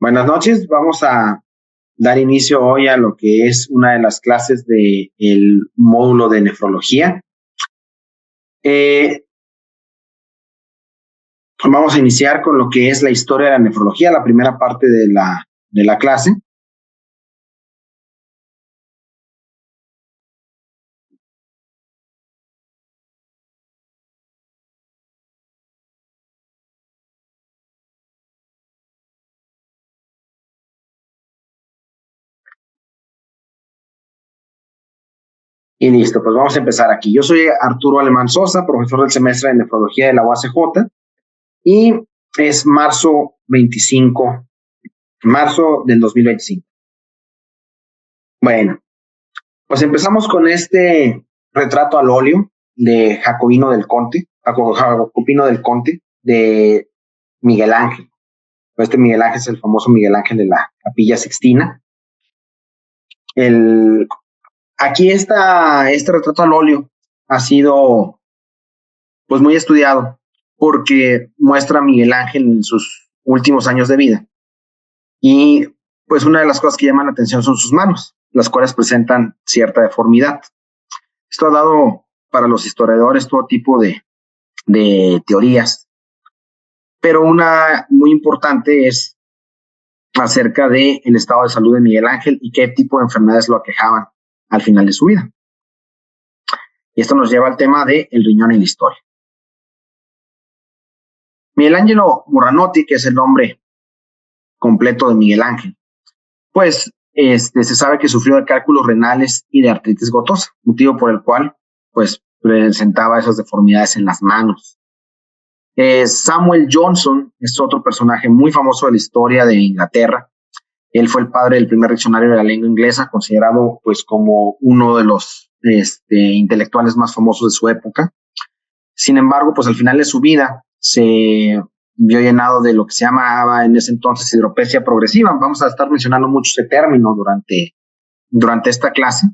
Buenas noches, vamos a dar inicio hoy a lo que es una de las clases del módulo de nefrología. Vamos a iniciar con lo que es la historia de la nefrología, la primera parte de la clase. Y listo, pues vamos a empezar aquí. Yo soy Arturo Alemán Sosa, profesor del semestre de nefrología de la UACJ, y es marzo del 2025. Bueno, pues empezamos con este retrato al óleo de Jacobino del Conte de Miguel Ángel. Este Miguel Ángel es el famoso Miguel Ángel de la Capilla Sixtina. Aquí este retrato al óleo ha sido pues muy estudiado porque muestra a Miguel Ángel en sus últimos años de vida. Y pues una de las cosas que llaman la atención son sus manos, las cuales presentan cierta deformidad. Esto ha dado para los historiadores todo tipo de teorías, pero una muy importante es acerca del estado de salud de Miguel Ángel y qué tipo de enfermedades lo aquejaban al final de su vida. Y esto nos lleva al tema del riñón en la historia. Miguel Angelo Buonarroti, que es el nombre completo de Miguel Ángel, pues se sabe que sufrió de cálculos renales y de artritis gotosa, motivo por el cual pues presentaba esas deformidades en las manos. Samuel Johnson es otro personaje muy famoso de la historia de Inglaterra. Él fue el padre del primer diccionario de la lengua inglesa, considerado pues como uno de los intelectuales más famosos de su época. Sin embargo, pues al final de su vida se vio llenado de lo que se llamaba en ese entonces hidropesia progresiva. Vamos a estar mencionando mucho ese término durante esta clase.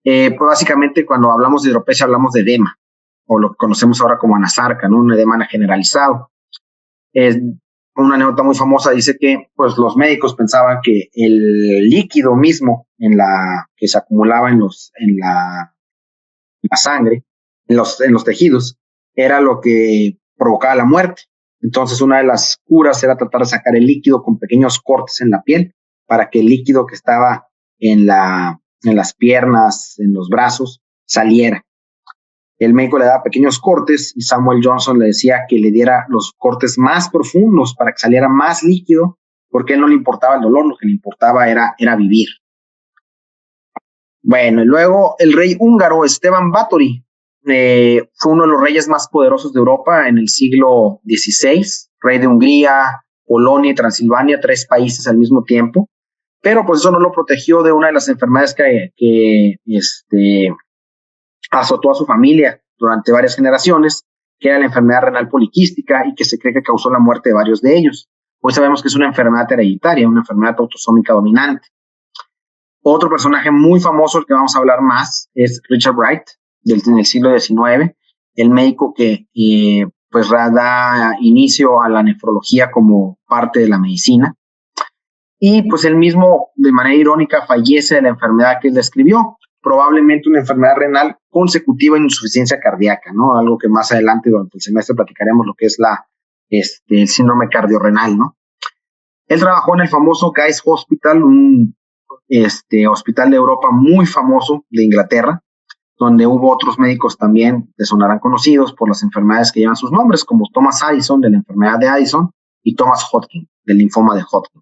Pues básicamente cuando hablamos de hidropesia hablamos de edema, o lo que conocemos ahora como anasarca, ¿no? Un edema generalizado. Una anécdota muy famosa dice que pues, los médicos pensaban que el líquido mismo que se acumulaba en la sangre, en los tejidos, era lo que provocaba la muerte. Entonces una de las curas era tratar de sacar el líquido con pequeños cortes en la piel para que el líquido que estaba en las piernas, en los brazos, saliera. El médico le daba pequeños cortes y Samuel Johnson le decía que le diera los cortes más profundos para que saliera más líquido, porque a él no le importaba el dolor, lo que le importaba era vivir. Bueno, y luego el rey húngaro Esteban Báthory fue uno de los reyes más poderosos de Europa en el siglo XVI, rey de Hungría, Polonia y Transilvania, 3 países al mismo tiempo, pero pues eso no lo protegió de una de las enfermedades que azotó a su familia durante varias generaciones, que era la enfermedad renal poliquística y que se cree que causó la muerte de varios de ellos. Hoy sabemos que es una enfermedad hereditaria, una enfermedad autosómica dominante. Otro personaje muy famoso, el que vamos a hablar más, es Richard Wright, en el siglo XIX, el médico que pues da inicio a la nefrología como parte de la medicina. Y pues él mismo, de manera irónica, fallece de la enfermedad que él describió, probablemente una enfermedad renal consecutiva a insuficiencia cardíaca, ¿no? Algo que más adelante durante el semestre platicaremos, lo que es el síndrome cardiorrenal, ¿no? Él trabajó en el famoso Guy's Hospital, un hospital de Europa muy famoso de Inglaterra, donde hubo otros médicos también que sonarán conocidos por las enfermedades que llevan sus nombres, como Thomas Addison, de la enfermedad de Addison, y Thomas Hodgkin, del linfoma de Hodgkin.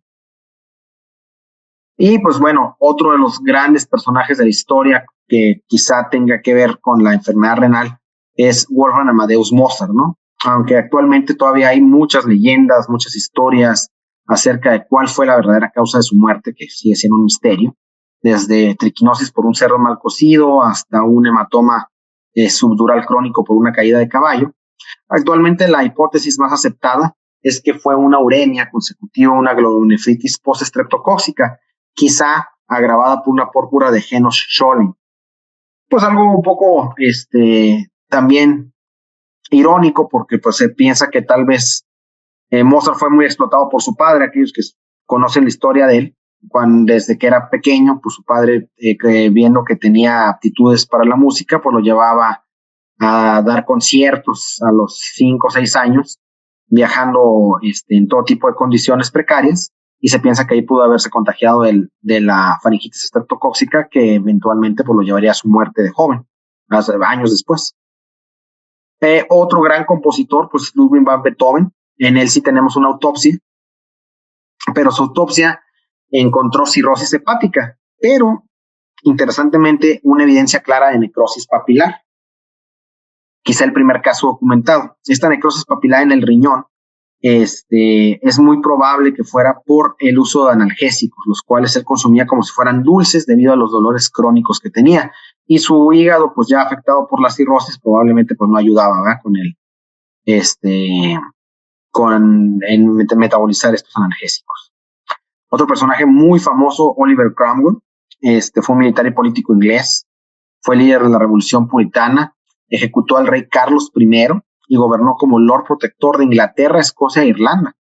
Y pues bueno, otro de los grandes personajes de la historia que quizá tenga que ver con la enfermedad renal es Wolfgang Amadeus Mozart, ¿no? Aunque actualmente todavía hay muchas leyendas, muchas historias acerca de cuál fue la verdadera causa de su muerte, que sigue siendo un misterio, desde triquinosis por un cerdo mal cocido hasta un hematoma subdural crónico por una caída de caballo. Actualmente la hipótesis más aceptada es que fue una uremia consecutiva a una glomerulonefritis postestreptocóxica, quizá agravada por una púrpura de Jenosch-Schönlein. Pues algo un poco también irónico, porque pues se piensa que tal vez Mozart fue muy explotado por su padre. Aquellos que conocen la historia de él. Desde que era pequeño, pues su padre, viendo que tenía aptitudes para la música, pues lo llevaba a dar conciertos a los 5 o 6 años, viajando en todo tipo de condiciones precarias, y se piensa que ahí pudo haberse contagiado de la faringitis estreptocóxica, que eventualmente pues lo llevaría a su muerte de joven, años después. Otro gran compositor, pues Ludwig van Beethoven. En él sí tenemos una autopsia, pero su autopsia encontró cirrosis hepática, pero interesantemente una evidencia clara de necrosis papilar. Quizá el primer caso documentado. Esta necrosis papilar en el riñón es muy probable que fuera por el uso de analgésicos, los cuales él consumía como si fueran dulces debido a los dolores crónicos que tenía. Y su hígado, pues ya afectado por la cirrosis, probablemente pues no ayudaba, ¿verdad? En metabolizar estos analgésicos. Otro personaje muy famoso, Oliver Cromwell, fue un militar y político inglés, fue líder de la Revolución Puritana, ejecutó al rey Carlos I y gobernó como Lord Protector de Inglaterra, Escocia e Irlanda.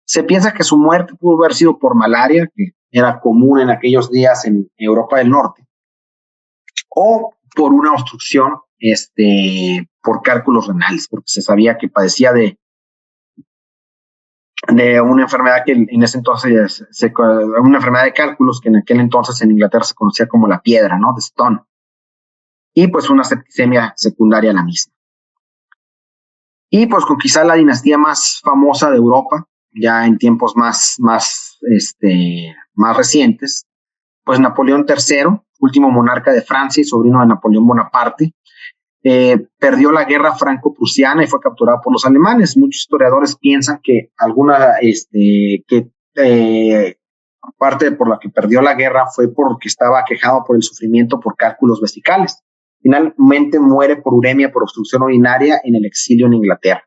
Se piensa que su muerte pudo haber sido por malaria, que era común en aquellos días en Europa del Norte, o por una obstrucción por cálculos renales, porque se sabía que padecía de una enfermedad que en ese entonces, una enfermedad de cálculos que en aquel entonces en Inglaterra se conocía como la piedra, ¿no? De Stone. Y pues una septicemia secundaria a la misma. Y pues con quizá la dinastía más famosa de Europa, ya en tiempos más recientes, pues Napoleón III, último monarca de Francia y sobrino de Napoleón Bonaparte, perdió la guerra franco-prusiana y fue capturado por los alemanes. Muchos historiadores piensan que parte por la que perdió la guerra fue porque estaba aquejado por el sufrimiento por cálculos vesicales. Finalmente muere por uremia por obstrucción urinaria en el exilio en Inglaterra.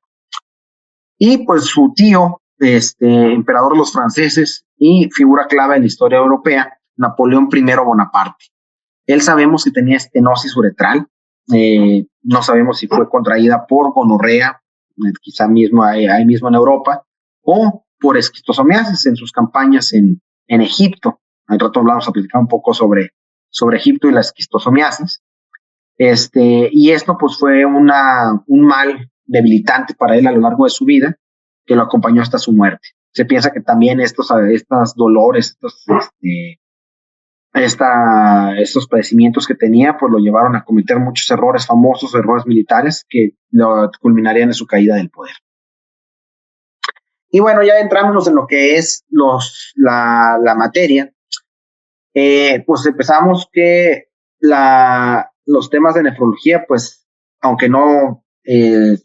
Y pues su tío, emperador de los franceses y figura clave en la historia europea, Napoleón I Bonaparte. Él sabemos que tenía estenosis uretral, no sabemos si fue contraída por gonorrea, quizá ahí mismo en Europa, o por esquistosomiasis en sus campañas en Egipto. Al rato vamos a platicar un poco sobre Egipto y la esquistosomiasis. Y esto pues fue un mal debilitante para él a lo largo de su vida, que lo acompañó hasta su muerte. Se piensa que también estos dolores, estos padecimientos que tenía, pues lo llevaron a cometer muchos errores famosos, errores militares, que lo culminarían en su caída del poder. Y bueno, ya entramos en lo que es la materia. Pues empezamos que los temas de nefrología, pues, aunque no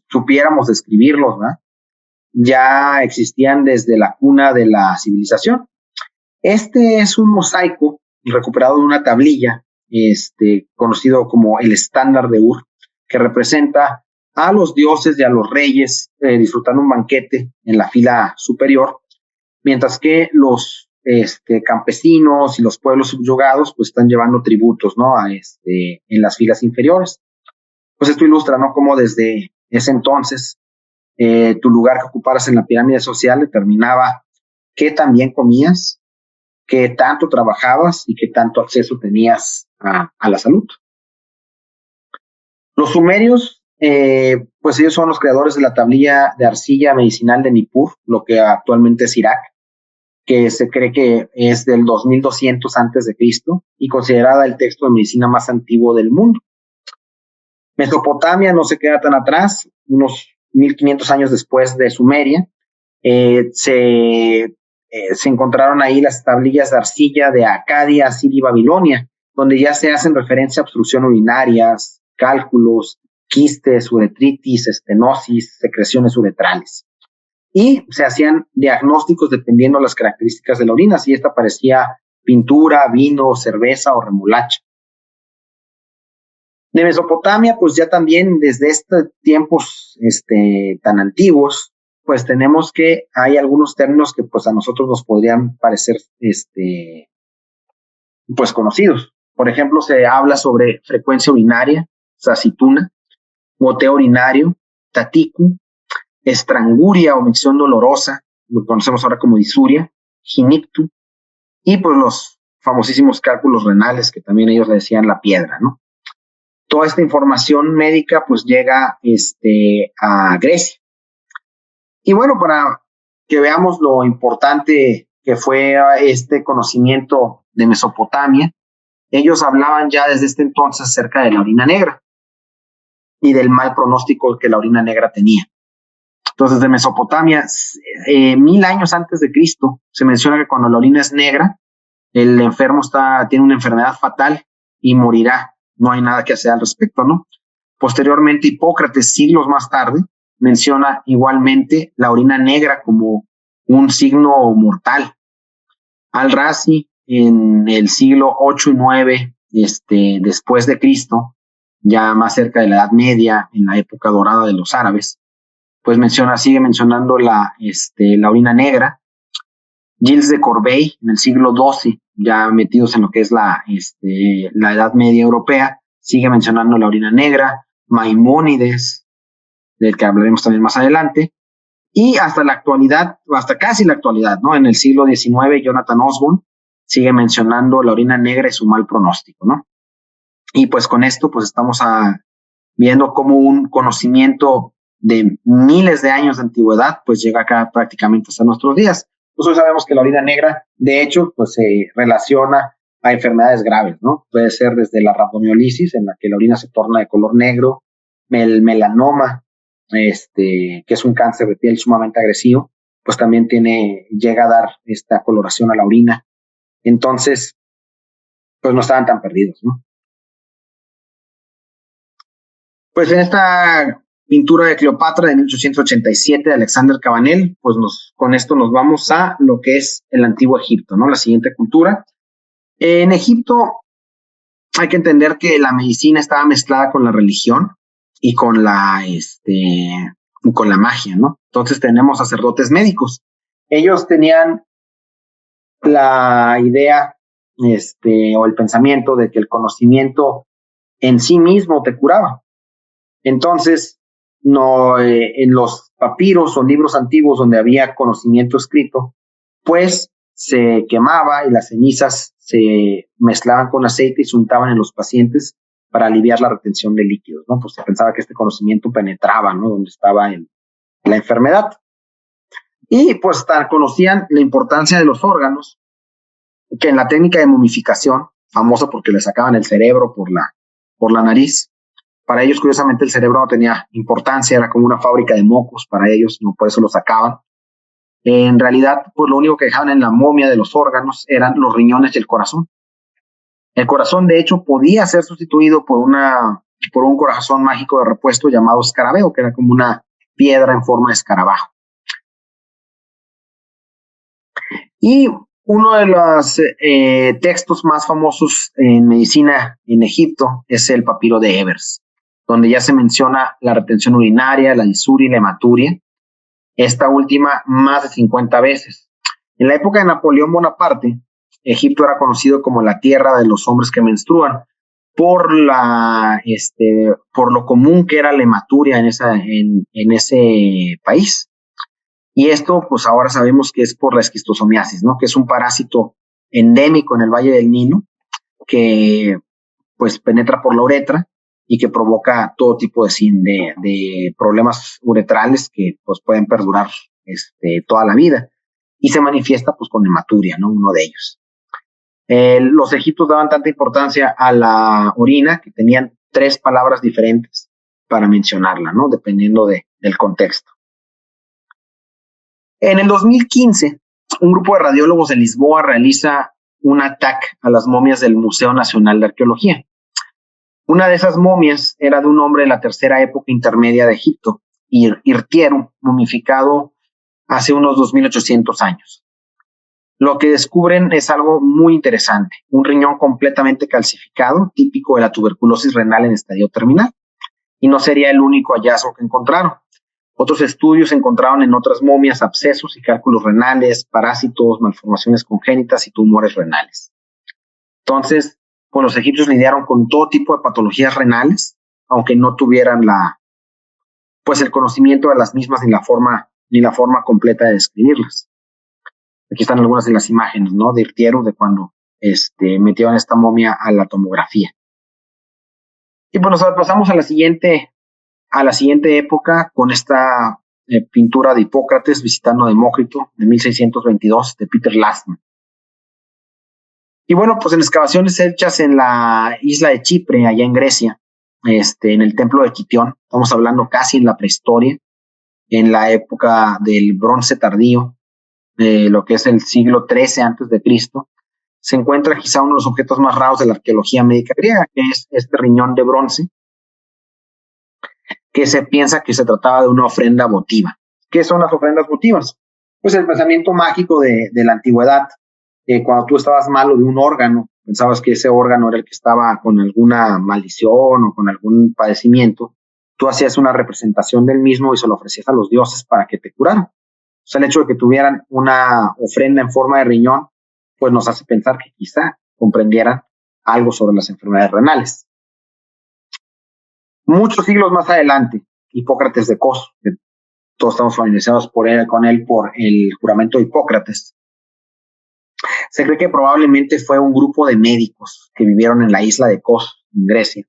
supiéramos describirlos, ¿verdad?, ya existían desde la cuna de la civilización. Este es un mosaico recuperado de una tablilla, conocido como el estándar de Ur, que representa a los dioses y a los reyes disfrutando un banquete en la fila superior, mientras que los campesinos y los pueblos subyugados pues están llevando tributos, ¿no?, en las filas inferiores. Pues esto ilustra, ¿no?, cómo desde ese entonces tu lugar que ocuparas en la pirámide social determinaba qué tan bien comías, qué tanto trabajabas y qué tanto acceso tenías a la salud. Los sumerios, pues ellos son los creadores de la tablilla de arcilla medicinal de Nippur, lo que actualmente es Irak, que se cree que es del 2200 antes de Cristo y considerada el texto de medicina más antiguo del mundo. Mesopotamia no se queda tan atrás, unos 1500 años después de Sumeria, se encontraron ahí las tablillas de arcilla de Acadia, Asiria y Babilonia, donde ya se hacen referencia a obstrucción urinarias, cálculos, quistes, uretritis, estenosis, secreciones uretrales. Y se hacían diagnósticos dependiendo de las características de la orina, si esta parecía pintura, vino, cerveza o remolacha. De Mesopotamia, pues ya también desde estos tiempos tan antiguos, pues tenemos que hay algunos términos que pues a nosotros nos podrían parecer pues conocidos. Por ejemplo, se habla sobre frecuencia urinaria, sacituna, goteo urinario, taticu, estranguria o micción dolorosa, lo conocemos ahora como disuria, Ginictu, y pues los famosísimos cálculos renales, que también ellos le decían la piedra, ¿no? Toda esta información médica pues llega a Grecia. Y bueno, para que veamos lo importante que fue este conocimiento de Mesopotamia, ellos hablaban ya desde este entonces acerca de la orina negra y del mal pronóstico que la orina negra tenía. Entonces, de Mesopotamia, 1000 años antes de Cristo, se menciona que cuando la orina es negra, el enfermo tiene una enfermedad fatal y morirá. No hay nada que hacer al respecto, ¿no? Posteriormente, Hipócrates, siglos más tarde, menciona igualmente la orina negra como un signo mortal. Al-Razi, en el siglo 8 y 9, después de Cristo, ya más cerca de la Edad Media, en la época dorada de los árabes, pues sigue mencionando la orina negra. Gilles de Corbeil, en el siglo XII, ya metidos en lo que es la Edad Media europea, sigue mencionando la orina negra. Maimónides, del que hablaremos también más adelante, y hasta la actualidad, hasta casi la actualidad, ¿no? En el siglo XIX, Jonathan Osborne sigue mencionando la orina negra y su mal pronóstico, ¿no? Y pues con esto, pues estamos viendo cómo un conocimiento de miles de años de antigüedad, pues llega acá prácticamente hasta nuestros días. Nosotros sabemos que la orina negra, de hecho, pues se relaciona a enfermedades graves, ¿no? Puede ser desde la rabdomiolisis, en la que la orina se torna de color negro, el melanoma, que es un cáncer de piel sumamente agresivo, pues también llega a dar esta coloración a la orina. Entonces, pues no estaban tan perdidos, ¿no? Pues en esta pintura de Cleopatra de 1887 de Alexander Cabanel, pues con esto nos vamos a lo que es el antiguo Egipto, ¿no? La siguiente cultura. En Egipto hay que entender que la medicina estaba mezclada con la religión y con la magia, ¿no? Entonces tenemos sacerdotes médicos. Ellos tenían la idea o el pensamiento de que el conocimiento en sí mismo te curaba. Entonces, en los papiros o libros antiguos donde había conocimiento escrito, pues se quemaba y las cenizas se mezclaban con aceite y se untaban en los pacientes para aliviar la retención de líquidos, ¿no? Pues se pensaba que este conocimiento penetraba, ¿no? Donde estaba la enfermedad. Y pues conocían la importancia de los órganos, que en la técnica de momificación, famosa porque le sacaban el cerebro por la nariz, para ellos, curiosamente, el cerebro no tenía importancia, era como una fábrica de mocos para ellos, ¿no? Por eso lo sacaban. En realidad, pues lo único que dejaban en la momia de los órganos eran los riñones y el corazón. El corazón, de hecho, podía ser sustituido por un corazón mágico de repuesto llamado escarabeo, que era como una piedra en forma de escarabajo. Y uno de los textos más famosos en medicina en Egipto es el papiro de Ebers, donde ya se menciona la retención urinaria, la disuria y la hematuria, esta última más de 50 veces. En la época de Napoleón Bonaparte, Egipto era conocido como la tierra de los hombres que menstruan, por lo común que era la hematuria en ese país. Y esto, pues ahora sabemos que es por la esquistosomiasis, ¿no? Que es un parásito endémico en el Valle del Nilo, que pues penetra por la uretra y que provoca todo tipo de problemas uretrales que pues pueden perdurar toda la vida, y se manifiesta pues con hematuria, ¿no? Uno de ellos. Los egipcios daban tanta importancia a la orina que tenían 3 palabras diferentes para mencionarla, ¿no? Dependiendo del contexto. En el 2015, un grupo de radiólogos de Lisboa realiza un ataque a las momias del Museo Nacional de Arqueología. Una de esas momias era de un hombre de la tercera época intermedia de Egipto, Irtieru, momificado hace unos 2800 años. Lo que descubren es algo muy interesante, un riñón completamente calcificado, típico de la tuberculosis renal en estadio terminal, y no sería el único hallazgo que encontraron. Otros estudios encontraron en otras momias abscesos y cálculos renales, parásitos, malformaciones congénitas y tumores renales. Entonces, pues los egipcios lidiaron con todo tipo de patologías renales, aunque no tuvieran el conocimiento de las mismas ni la forma completa de describirlas. Aquí están algunas de las imágenes, ¿no? De Irtieru, de cuando metieron esta momia a la tomografía. Y pues nos pasamos a la siguiente época con esta pintura de Hipócrates visitando a Demócrito de 1622 de Peter Lastman. Y bueno, pues en excavaciones hechas en la isla de Chipre, allá en Grecia, en el templo de Kitión, estamos hablando casi en la prehistoria, en la época del bronce tardío, lo que es el siglo XIII antes de Cristo, se encuentra quizá uno de los objetos más raros de la arqueología médica griega, que es este riñón de bronce, que se piensa que se trataba de una ofrenda votiva. ¿Qué son las ofrendas votivas? Pues el pensamiento mágico de la antigüedad. Cuando tú estabas malo de un órgano, pensabas que ese órgano era el que estaba con alguna maldición o con algún padecimiento, tú hacías una representación del mismo y se lo ofrecías a los dioses para que te curaran. O sea, el hecho de que tuvieran una ofrenda en forma de riñón, pues nos hace pensar que quizá comprendieran algo sobre las enfermedades renales. Muchos siglos más adelante, Hipócrates de Cos, que todos estamos familiarizados con él por el juramento de Hipócrates, se cree que probablemente fue un grupo de médicos que vivieron en la isla de Kos, en Grecia,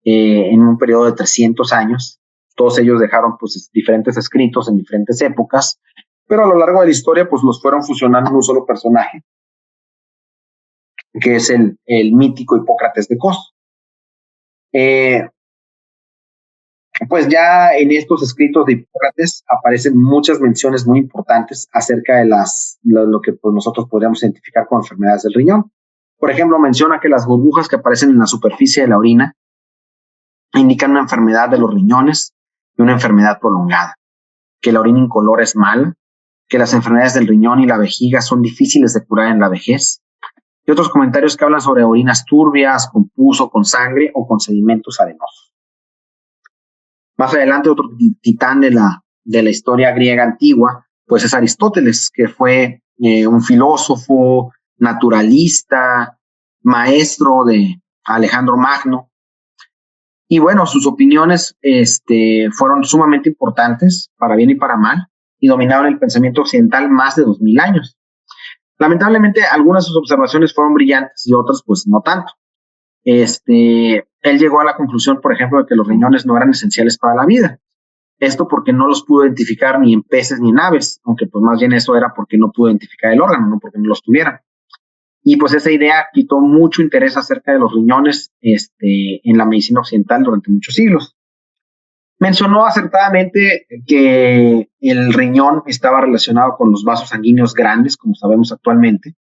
en un periodo de 300 años. Todos ellos dejaron pues diferentes escritos en diferentes épocas, pero a lo largo de la historia pues los fueron fusionando en un solo personaje, que es el mítico Hipócrates de Kos. Pues ya en estos escritos de Hipócrates aparecen muchas menciones muy importantes acerca de lo que pues, nosotros podríamos identificar como enfermedades del riñón. Por ejemplo, menciona que las burbujas que aparecen en la superficie de la orina indican una enfermedad de los riñones y una enfermedad prolongada, que la orina incolora es mala, que las enfermedades del riñón y la vejiga son difíciles de curar en la vejez, y otros comentarios que hablan sobre orinas turbias, con pus o con sangre o con sedimentos arenosos. Más adelante, otro titán de la historia griega antigua, pues es Aristóteles, que fue un filósofo, naturalista, maestro de Alejandro Magno. Y bueno, sus opiniones fueron sumamente importantes, para bien y para mal, y dominaron el pensamiento occidental más de 2000 años. Lamentablemente, algunas de sus observaciones fueron brillantes y otras, pues, no tanto. Él llegó a la conclusión, por ejemplo, de que los riñones no eran esenciales para la vida. Esto porque no los pudo identificar ni en peces ni en aves, aunque pues más bien eso era porque no pudo identificar el órgano, no porque no los tuvieran. Y pues esa idea quitó mucho interés acerca de los riñones en la medicina occidental durante muchos siglos. Mencionó acertadamente que el riñón estaba relacionado con los vasos sanguíneos grandes, como sabemos actualmente,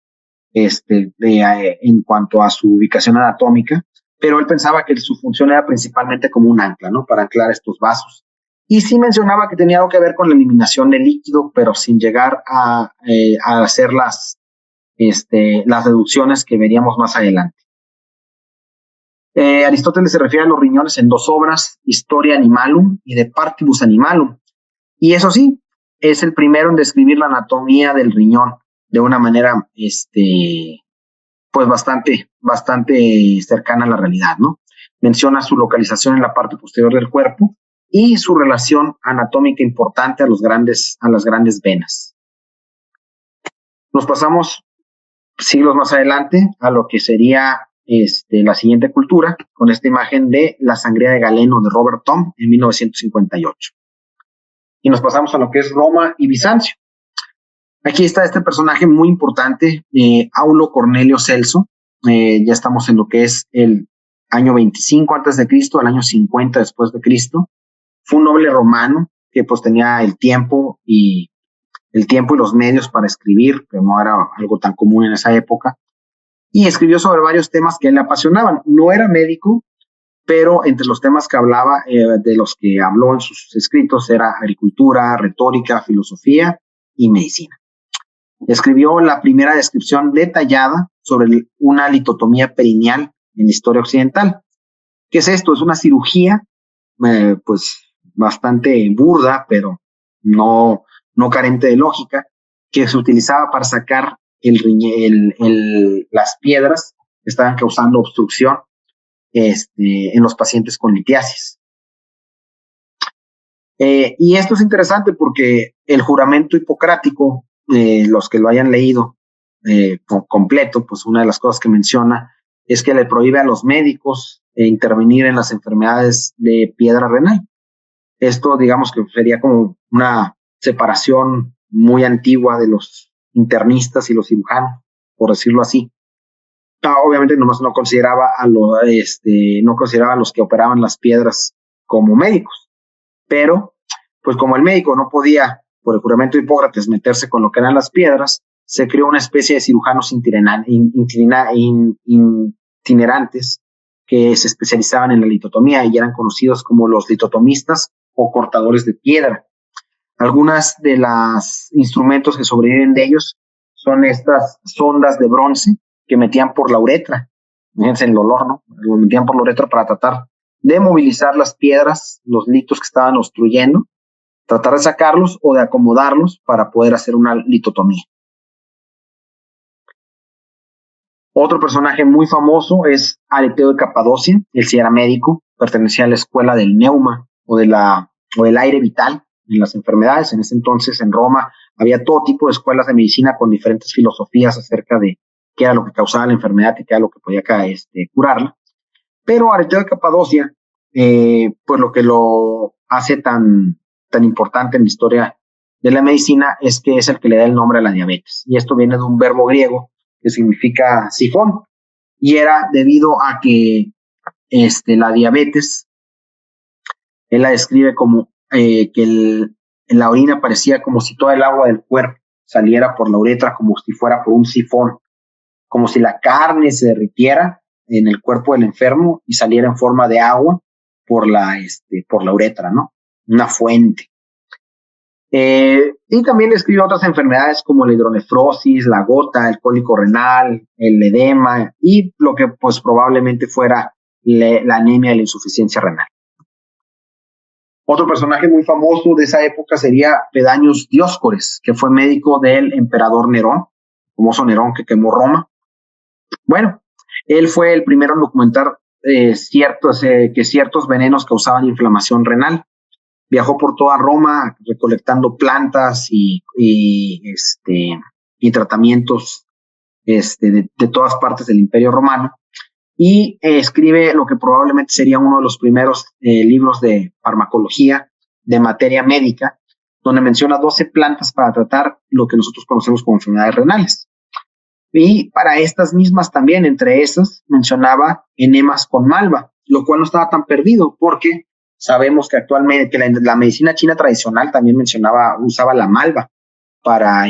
en cuanto a su ubicación anatómica, pero él pensaba que su función era principalmente como un ancla, ¿no? Para anclar estos vasos. Y sí mencionaba que tenía algo que ver con la eliminación del líquido, pero sin llegar a hacer las deducciones que veríamos más adelante. Aristóteles se refiere a los riñones en dos obras, Historia Animalum y De Partibus Animalum. Y eso sí, es el primero en describir la anatomía del riñón de una manera, pues bastante cercana a la realidad, ¿no? Menciona su localización en la parte posterior del cuerpo y su relación anatómica importante a las grandes venas. Nos pasamos siglos más adelante a lo que sería la siguiente cultura, con esta imagen de La Sangría de Galeno de Robert Thom en 1958. Y nos pasamos a lo que es Roma y Bizancio. Aquí está este personaje muy importante, Aulo Cornelio Celso. Ya estamos en lo que es el año 25 antes de Cristo, el año 50 después de Cristo. Fue un noble romano que pues tenía el tiempo y los medios para escribir, que no era algo tan común en esa época, y escribió sobre varios temas que a él le apasionaban. No era médico, pero entre los temas que hablaba, de los que habló en sus escritos, era agricultura, retórica, filosofía y medicina. Escribió la primera descripción detallada sobre una litotomía perineal en la historia occidental. ¿Qué es esto? Es una cirugía, pues bastante burda, pero no carente de lógica, que se utilizaba para sacar las piedras que estaban causando obstrucción en los pacientes con litiasis. Y esto es interesante porque el juramento hipocrático los que lo hayan leído completo, pues una de las cosas que menciona es que le prohíbe a los médicos intervenir en las enfermedades de piedra renal. Esto, digamos que sería como una separación muy antigua de los internistas y los cirujanos, por decirlo así. Obviamente nomás no consideraba no consideraba a los que operaban las piedras como médicos, pero pues como el médico no podía, por el juramento de Hipócrates, meterse con lo que eran las piedras, se creó una especie de cirujanos itinerantes que se especializaban en la litotomía y eran conocidos como los litotomistas o cortadores de piedra. Algunas de los instrumentos que sobreviven de ellos son estas sondas de bronce que metían por la uretra. Fíjense el olor, ¿no? Lo metían por la uretra para tratar de movilizar las piedras, los litos que estaban obstruyendo, tratar de sacarlos o de acomodarlos para poder hacer una litotomía. Otro personaje muy famoso es Areteo de Capadocia. Él sí era médico, pertenecía a la escuela del neuma o del aire vital en las enfermedades. En ese entonces en Roma había todo tipo de escuelas de medicina con diferentes filosofías acerca de qué era lo que causaba la enfermedad y qué era lo que podía curarla. Pero Areteo de Capadocia, pues lo que lo hace tan importante en la historia de la medicina es que es el que le da el nombre a la diabetes. Y esto viene de un verbo griego que significa sifón. Y era debido a que la diabetes, él la describe como que en la orina parecía como si toda el agua del cuerpo saliera por la uretra como si fuera por un sifón, como si la carne se derritiera en el cuerpo del enfermo y saliera en forma de agua por la uretra, ¿no? Una fuente. Y también escribe otras enfermedades como la hidronefrosis, la gota, el cólico renal, el edema y lo que pues probablemente fuera la anemia y la insuficiencia renal. Otro personaje muy famoso de esa época sería Pedanius Dioscores, que fue médico del emperador Nerón, famoso Nerón que quemó Roma. Bueno, él fue el primero en documentar que ciertos venenos causaban inflamación renal. Viajó por toda Roma recolectando plantas y tratamientos de todas partes del Imperio Romano y escribe lo que probablemente sería uno de los primeros libros de farmacología de materia médica, donde menciona 12 plantas para tratar lo que nosotros conocemos como enfermedades renales. Y para estas mismas también, entre esas, mencionaba enemas con malva, lo cual no estaba tan perdido porque sabemos que actualmente la medicina china tradicional también usaba la malva para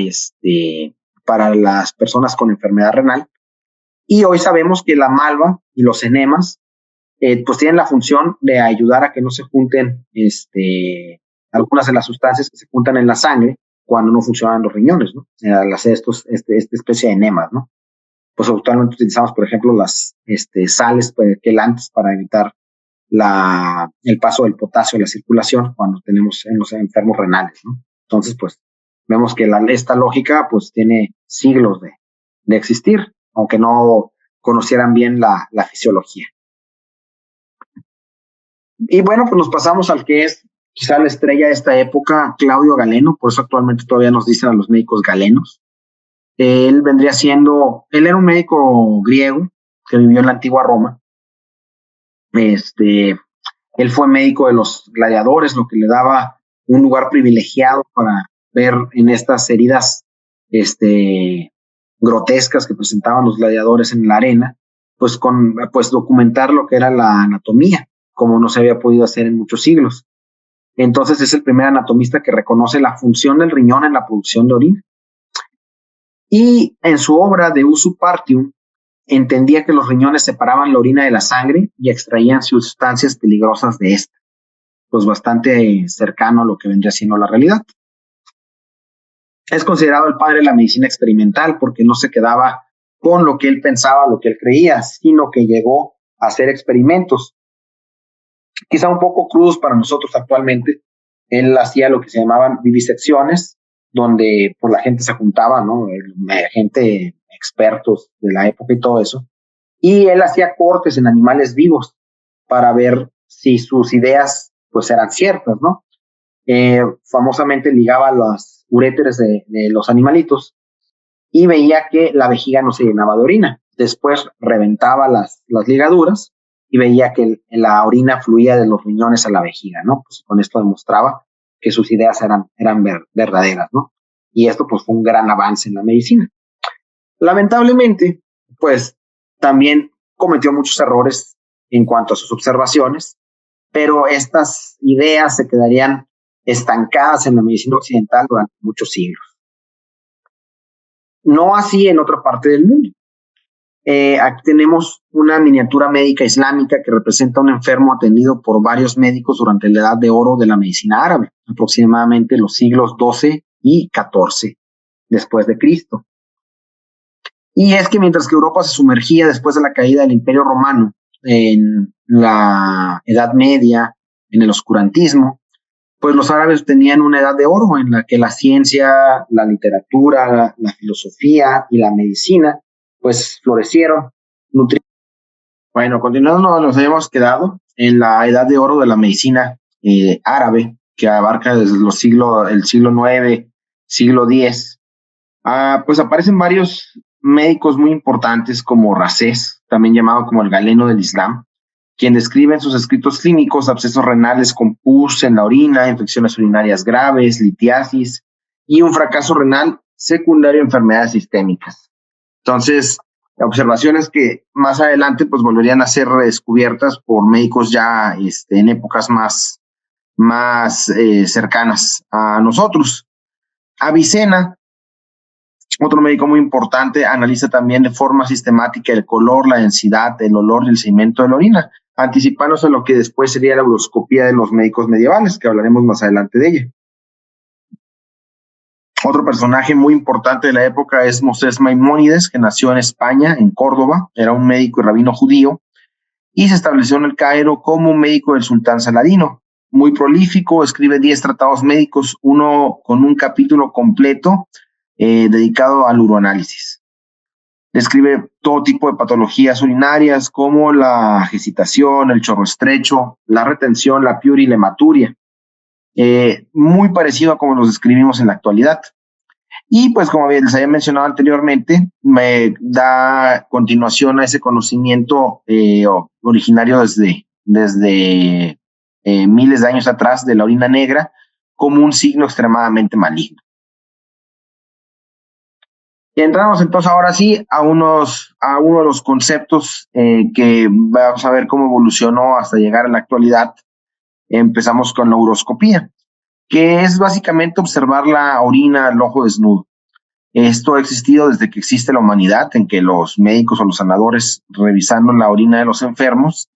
las personas con enfermedad renal. Y hoy sabemos que la malva y los enemas pues tienen la función de ayudar a que no se junten algunas de las sustancias que se juntan en la sangre cuando no funcionan los riñones, ¿no? Al hacer esta especie de enemas, ¿no? Pues actualmente utilizamos, por ejemplo, las sales quelantes para evitar el paso del potasio a la circulación cuando tenemos en los enfermos renales, ¿no? Entonces, pues, vemos que esta lógica, pues, tiene siglos de existir, aunque no conocieran bien la fisiología. Y bueno, pues nos pasamos al que es quizá la estrella de esta época, Claudio Galeno, por eso actualmente todavía nos dicen a los médicos galenos. Él era un médico griego que vivió en la antigua Roma. Él fue médico de los gladiadores, lo que le daba un lugar privilegiado para ver en estas heridas grotescas que presentaban los gladiadores en la arena, pues documentar lo que era la anatomía, como no se había podido hacer en muchos siglos. Entonces es el primer anatomista que reconoce la función del riñón en la producción de orina. Y en su obra De Usu Partium entendía que los riñones separaban la orina de la sangre y extraían sustancias peligrosas de esta. Pues bastante cercano a lo que vendría siendo la realidad. Es considerado el padre de la medicina experimental porque no se quedaba con lo que él pensaba, lo que él creía, sino que llegó a hacer experimentos, quizá un poco crudos para nosotros actualmente. Él hacía lo que se llamaban vivisecciones, donde pues, la gente se juntaba, ¿no? Gente expertos de la época y todo eso. Y él hacía cortes en animales vivos para ver si sus ideas pues eran ciertas, ¿no? famosamente ligaba los uréteres de los animalitos y veía que la vejiga no se llenaba de orina. Después reventaba las ligaduras y veía que la orina fluía de los riñones a la vejiga, ¿no? Pues con esto demostraba que sus ideas eran verdaderas, ¿no? Y esto pues fue un gran avance en la medicina. Lamentablemente, pues también cometió muchos errores en cuanto a sus observaciones, pero estas ideas se quedarían estancadas en la medicina occidental durante muchos siglos. No así en otra parte del mundo. Aquí tenemos una miniatura médica islámica que representa a un enfermo atendido por varios médicos durante la edad de oro de la medicina árabe, aproximadamente los siglos XII y XIV después de Cristo. Y es que mientras que Europa se sumergía después de la caída del Imperio Romano en la Edad Media, en el oscurantismo, pues los árabes tenían una edad de oro en la que la ciencia, la literatura, la filosofía y la medicina pues florecieron. Bueno, continuando, nos habíamos quedado en la edad de oro de la medicina árabe, que abarca desde el siglo IX, siglo X. Pues aparecen varios médicos muy importantes como Rasés, también llamado como el Galeno del Islam, quien describe en sus escritos clínicos abscesos renales con pus en la orina, infecciones urinarias graves, litiasis y un fracaso renal secundario a enfermedades sistémicas. Entonces, observaciones que más adelante pues volverían a ser redescubiertas por médicos ya en épocas más cercanas a nosotros. Avicena, otro médico muy importante, analiza también de forma sistemática el color, la densidad, el olor y el sedimento de la orina, anticipándose a lo que después sería la uroscopía de los médicos medievales, que hablaremos más adelante de ella. Otro personaje muy importante de la época es Moses Maimónides, que nació en España, en Córdoba, era un médico y rabino judío, y se estableció en el Cairo como médico del sultán Saladino. Muy prolífico, escribe 10 tratados médicos, uno con un capítulo completo dedicado al uroanálisis. Describe todo tipo de patologías urinarias como la agitación, el chorro estrecho, la retención, la piuria y la hematuria. Muy parecido a como los describimos en la actualidad. Y pues como les había mencionado anteriormente, me da continuación a ese conocimiento originario desde miles de años atrás de la orina negra como un signo extremadamente maligno. Y entramos entonces ahora sí a uno de los conceptos que vamos a ver cómo evolucionó hasta llegar a la actualidad. Empezamos con la uroscopía, que es básicamente observar la orina al ojo desnudo. Esto ha existido desde que existe la humanidad, en que los médicos o los sanadores, revisando la orina de los enfermos,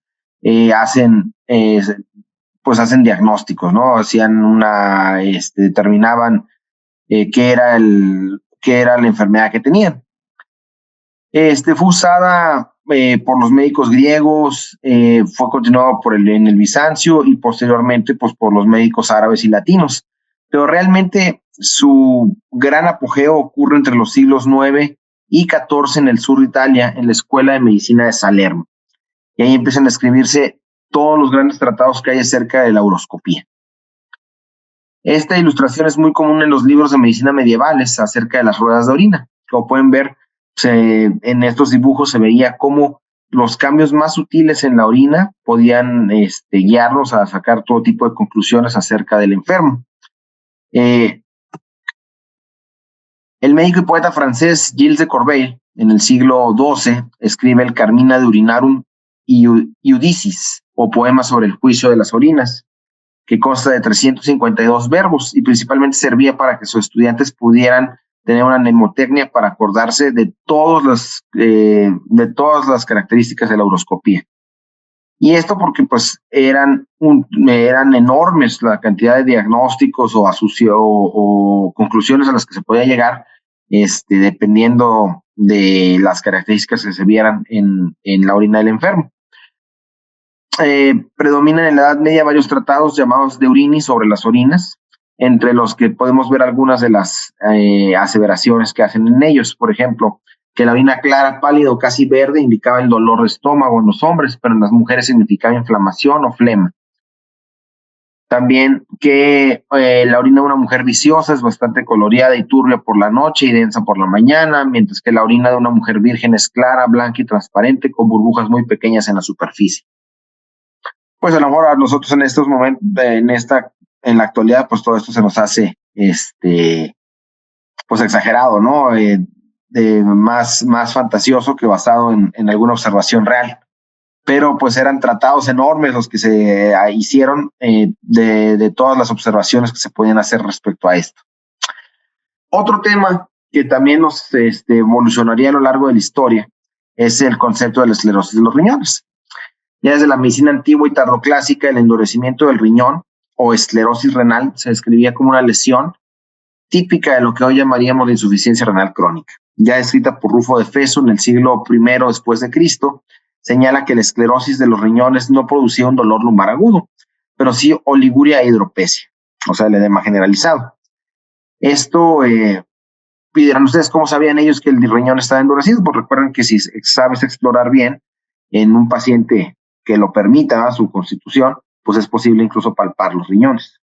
hacen diagnósticos, ¿no? Determinaban qué era la enfermedad que tenían. Fue usada por los médicos griegos, fue continuado en el Bizancio y posteriormente pues, por los médicos árabes y latinos. Pero realmente su gran apogeo ocurre entre los siglos IX y XIV en el sur de Italia, en la Escuela de Medicina de Salerno. Y ahí empiezan a escribirse todos los grandes tratados que hay acerca de la uroscopía. Esta ilustración es muy común en los libros de medicina medievales acerca de las ruedas de orina. Como pueden ver, en estos dibujos se veía cómo los cambios más sutiles en la orina podían guiarnos a sacar todo tipo de conclusiones acerca del enfermo. El médico y poeta francés Gilles de Corbeil, en el siglo XII, escribe el Carmina de Urinarum Iudicis, o poema sobre el juicio de las orinas, que consta de 352 verbos y principalmente servía para que sus estudiantes pudieran tener una mnemotecnia para acordarse de todas las características de la uroscopía. Y esto porque pues eran enormes la cantidad de diagnósticos o conclusiones a las que se podía llegar dependiendo de las características que se vieran en la orina del enfermo. Predominan en la Edad Media varios tratados llamados de Urini sobre las orinas, entre los que podemos ver algunas de las aseveraciones que hacen en ellos. Por ejemplo, que la orina clara, pálida o casi verde indicaba el dolor de estómago en los hombres, pero en las mujeres significaba inflamación o flema. También que la orina de una mujer viciosa es bastante coloreada y turbia por la noche y densa por la mañana, mientras que la orina de una mujer virgen es clara, blanca y transparente con burbujas muy pequeñas en la superficie. Pues a lo mejor a nosotros en estos momentos, en la actualidad, pues todo esto se nos hace pues exagerado, ¿no? Más fantasioso que basado en alguna observación real. Pero pues eran tratados enormes los que se hicieron de todas las observaciones que se podían hacer respecto a esto. Otro tema que también nos evolucionaría a lo largo de la historia es el concepto de la esclerosis de los riñones. Ya desde la medicina antigua y tardoclásica, el endurecimiento del riñón o esclerosis renal se describía como una lesión típica de lo que hoy llamaríamos la insuficiencia renal crónica. Ya escrita por Rufo de Feso en el siglo I después de Cristo, señala que la esclerosis de los riñones no producía un dolor lumbar agudo, pero sí oliguria e hidropesia, o sea, el edema generalizado. Esto, dirán ustedes cómo sabían ellos que el riñón estaba endurecido. Pues recuerden que si sabes explorar bien en un paciente que lo permita su constitución, pues es posible incluso palpar los riñones.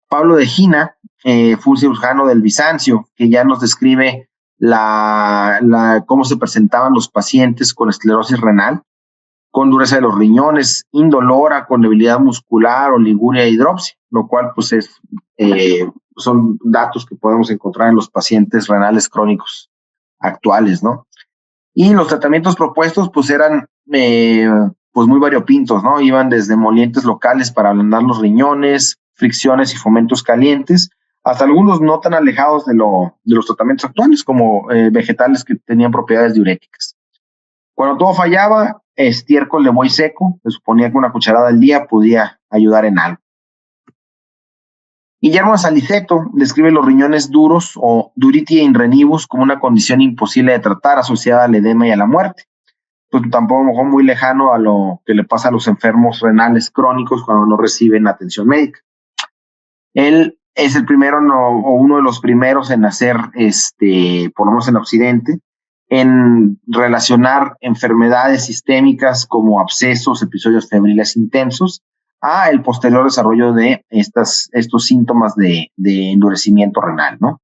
Pablo de Gina fue un cirujano del Bizancio que ya nos describe cómo se presentaban los pacientes con esclerosis renal, con dureza de los riñones, indolora, con debilidad muscular, oliguria e hidropsia, lo cual pues son datos que podemos encontrar en los pacientes renales crónicos actuales, ¿no? Y los tratamientos propuestos pues eran pues muy variopintos, ¿no? Iban desde molientes locales para ablandar los riñones, fricciones y fomentos calientes, hasta algunos no tan alejados de los tratamientos actuales, como vegetales que tenían propiedades diuréticas. Cuando todo fallaba, estiércol de buey seco, se suponía que una cucharada al día podía ayudar en algo. Guillermo Saliceto describe los riñones duros o duritia in renibus como una condición imposible de tratar asociada al edema y a la muerte. Pues tampoco muy lejano a lo que le pasa a los enfermos renales crónicos cuando no reciben atención médica. Él es el primero o uno de los primeros en hacer, por lo menos en Occidente, en relacionar enfermedades sistémicas como abscesos, episodios febriles intensos, a el posterior desarrollo de estos síntomas de endurecimiento renal, ¿no?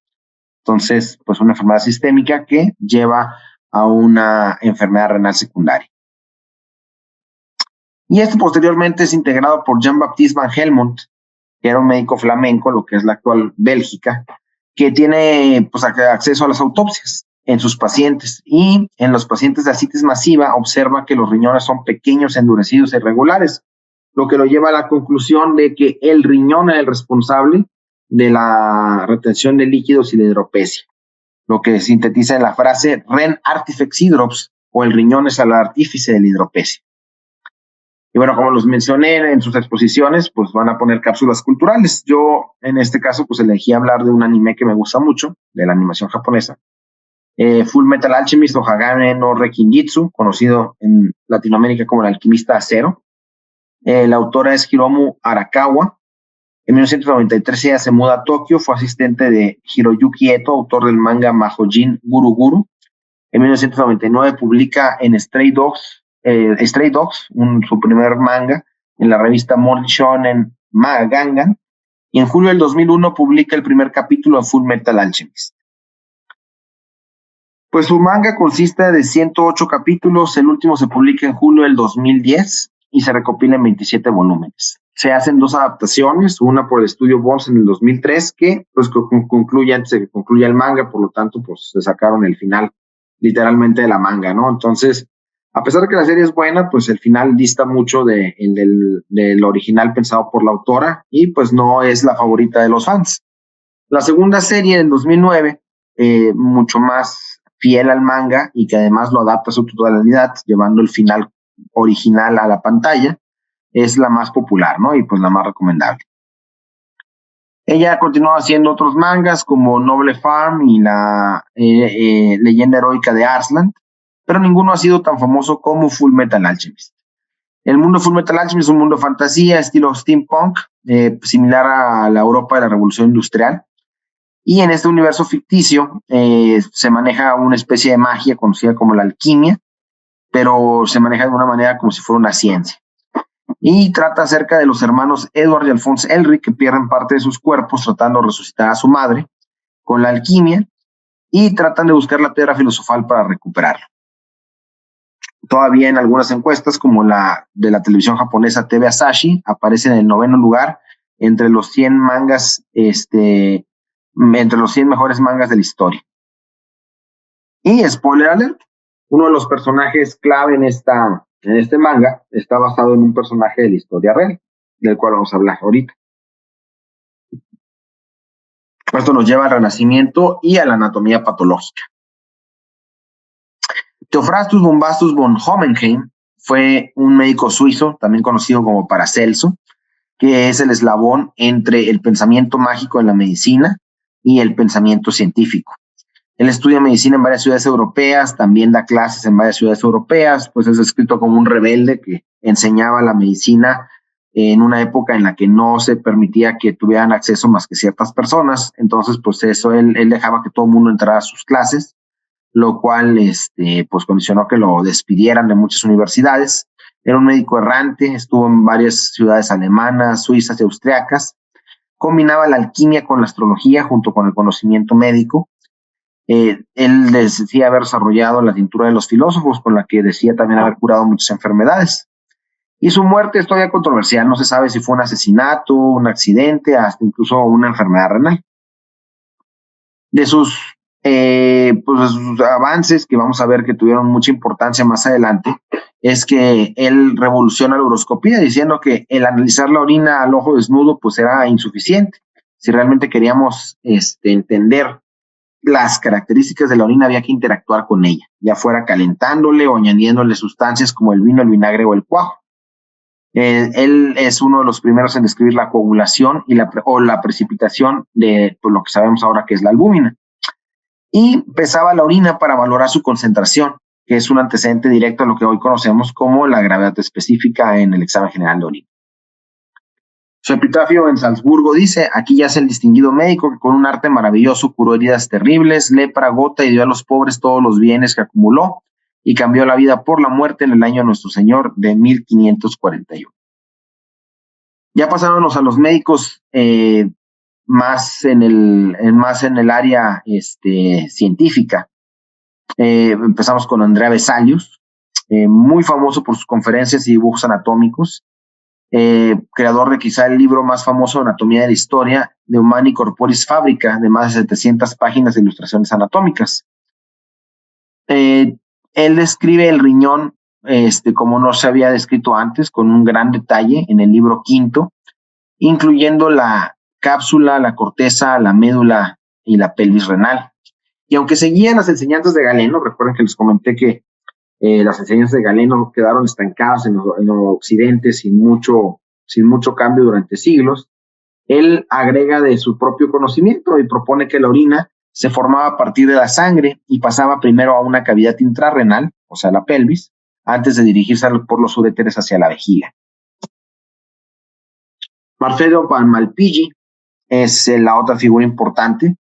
Entonces, pues una enfermedad sistémica que lleva a una enfermedad renal secundaria. Y esto posteriormente es integrado por Jean-Baptiste Van Helmont, que era un médico flamenco, lo que es la actual Bélgica, que tiene pues acceso a las autopsias en sus pacientes, y en los pacientes de ascitis masiva observa que los riñones son pequeños, endurecidos e irregulares, lo que lo lleva a la conclusión de que el riñón es el responsable de la retención de líquidos y de hidropesia, lo que sintetiza en la frase Ren artifex hydrops, o el riñón es el artífice de la hidropesia. Y bueno, como los mencioné en sus exposiciones, pues van a poner cápsulas culturales. Yo, en este caso, pues elegí hablar de un anime que me gusta mucho, de la animación japonesa. Full Metal Alchemist o Hagane no Rekinjitsu, conocido en Latinoamérica como el alquimista acero. La autora es Hiromu Arakawa. En 1993 ella se muda a Tokio, fue asistente de Hiroyuki Eto, autor del manga Mahojin Guru Guru. En 1999 publica en Stray Dogs, su primer manga, en la revista Morning Shonen Gangan, y en julio del 2001 publica el primer capítulo de Full Metal Alchemist. Pues su manga consiste de 108 capítulos, el último se publica en julio del 2010 y se recopila en 27 volúmenes. Se hacen 2 adaptaciones, una por el estudio Bones en el 2003, que pues concluye antes de que concluya el manga, por lo tanto pues se sacaron el final literalmente de la manga, ¿no? Entonces, a pesar de que la serie es buena, pues el final dista mucho del original pensado por la autora y pues no es la favorita de los fans. La segunda serie del 2009, mucho más fiel al manga y que además lo adapta a su totalidad, llevando el final original a la pantalla, es la más popular, ¿no? Y pues la más recomendable. Ella continúa haciendo otros mangas como Noble Farm y la leyenda heroica de Arslan, pero ninguno ha sido tan famoso como Full Metal Alchemist. El mundo Full Metal Alchemist es un mundo de fantasía, estilo steampunk, similar a la Europa de la Revolución Industrial. Y en este universo ficticio se maneja una especie de magia conocida como la alquimia, pero se maneja de una manera como si fuera una ciencia. y trata acerca de los hermanos Edward y Alphonse Elric, que pierden parte de sus cuerpos tratando de resucitar a su madre con la alquimia y tratan de buscar la piedra filosofal para recuperarla. Todavía en algunas encuestas, como la de la televisión japonesa TV Asahi, aparece en el 9º lugar entre los 100 mangas, entre los 100 mejores mangas de la historia. Y spoiler alert, uno de los personajes clave en este manga está basado en un personaje de la historia real, del cual vamos a hablar ahorita. Esto nos lleva al Renacimiento y a la anatomía patológica. Theophrastus Bombastus von Hohenheim fue un médico suizo, también conocido como Paracelso, que es el eslabón entre el pensamiento mágico en la medicina y el pensamiento científico. Él estudia medicina en varias ciudades europeas, también da clases en varias ciudades europeas, pues es descrito como un rebelde que enseñaba la medicina en una época en la que no se permitía que tuvieran acceso más que ciertas personas. Entonces, pues eso, él dejaba que todo el mundo entrara a sus clases, lo cual pues condicionó que lo despidieran de muchas universidades. Era un médico errante, estuvo en varias ciudades alemanas, suizas y austriacas. Combinaba la alquimia con la astrología junto con el conocimiento médico. Él decía haber desarrollado la tintura de los filósofos, con la que decía también haber curado muchas enfermedades. Y su muerte es todavía controversial, no se sabe si fue un asesinato, un accidente, hasta incluso una enfermedad renal. De sus avances, que vamos a ver que tuvieron mucha importancia más adelante, es que él revoluciona la uroscopía, diciendo que el analizar la orina al ojo desnudo pues era insuficiente. Si realmente queríamos entender las características de la orina, había que interactuar con ella, ya fuera calentándole o añadiéndole sustancias como el vino, el vinagre o el cuajo. Él es uno de los primeros en describir la coagulación y la precipitación de lo que sabemos ahora que es la albúmina. Y pesaba la orina para valorar su concentración, que es un antecedente directo a lo que hoy conocemos como la gravedad específica en el examen general de orina. Su epitafio en Salzburgo dice: aquí yace el distinguido médico que con un arte maravilloso curó heridas terribles, lepra, gota y dio a los pobres todos los bienes que acumuló y cambió la vida por la muerte en el año de nuestro Señor de 1541. Ya pasándonos a los médicos más en el área científica. Empezamos con Andrea Vesalius, muy famoso por sus conferencias y dibujos anatómicos. Creador de quizá el libro más famoso de anatomía de la historia, De Humani Corporis Fabrica, de más de 700 páginas de ilustraciones anatómicas. Él describe el riñón como no se había descrito antes, con un gran detalle en el libro quinto, incluyendo la cápsula, la corteza, la médula y la pelvis renal. Y aunque seguían las enseñanzas de Galeno, recuerden que les comenté que las enseñanzas de Galeno quedaron estancadas en Occidente sin mucho cambio durante siglos, él agrega de su propio conocimiento y propone que la orina se formaba a partir de la sangre y pasaba primero a una cavidad intrarrenal, o sea, la pelvis, antes de dirigirse por los uréteres hacia la vejiga. Marcello Malpighi es la otra figura importante.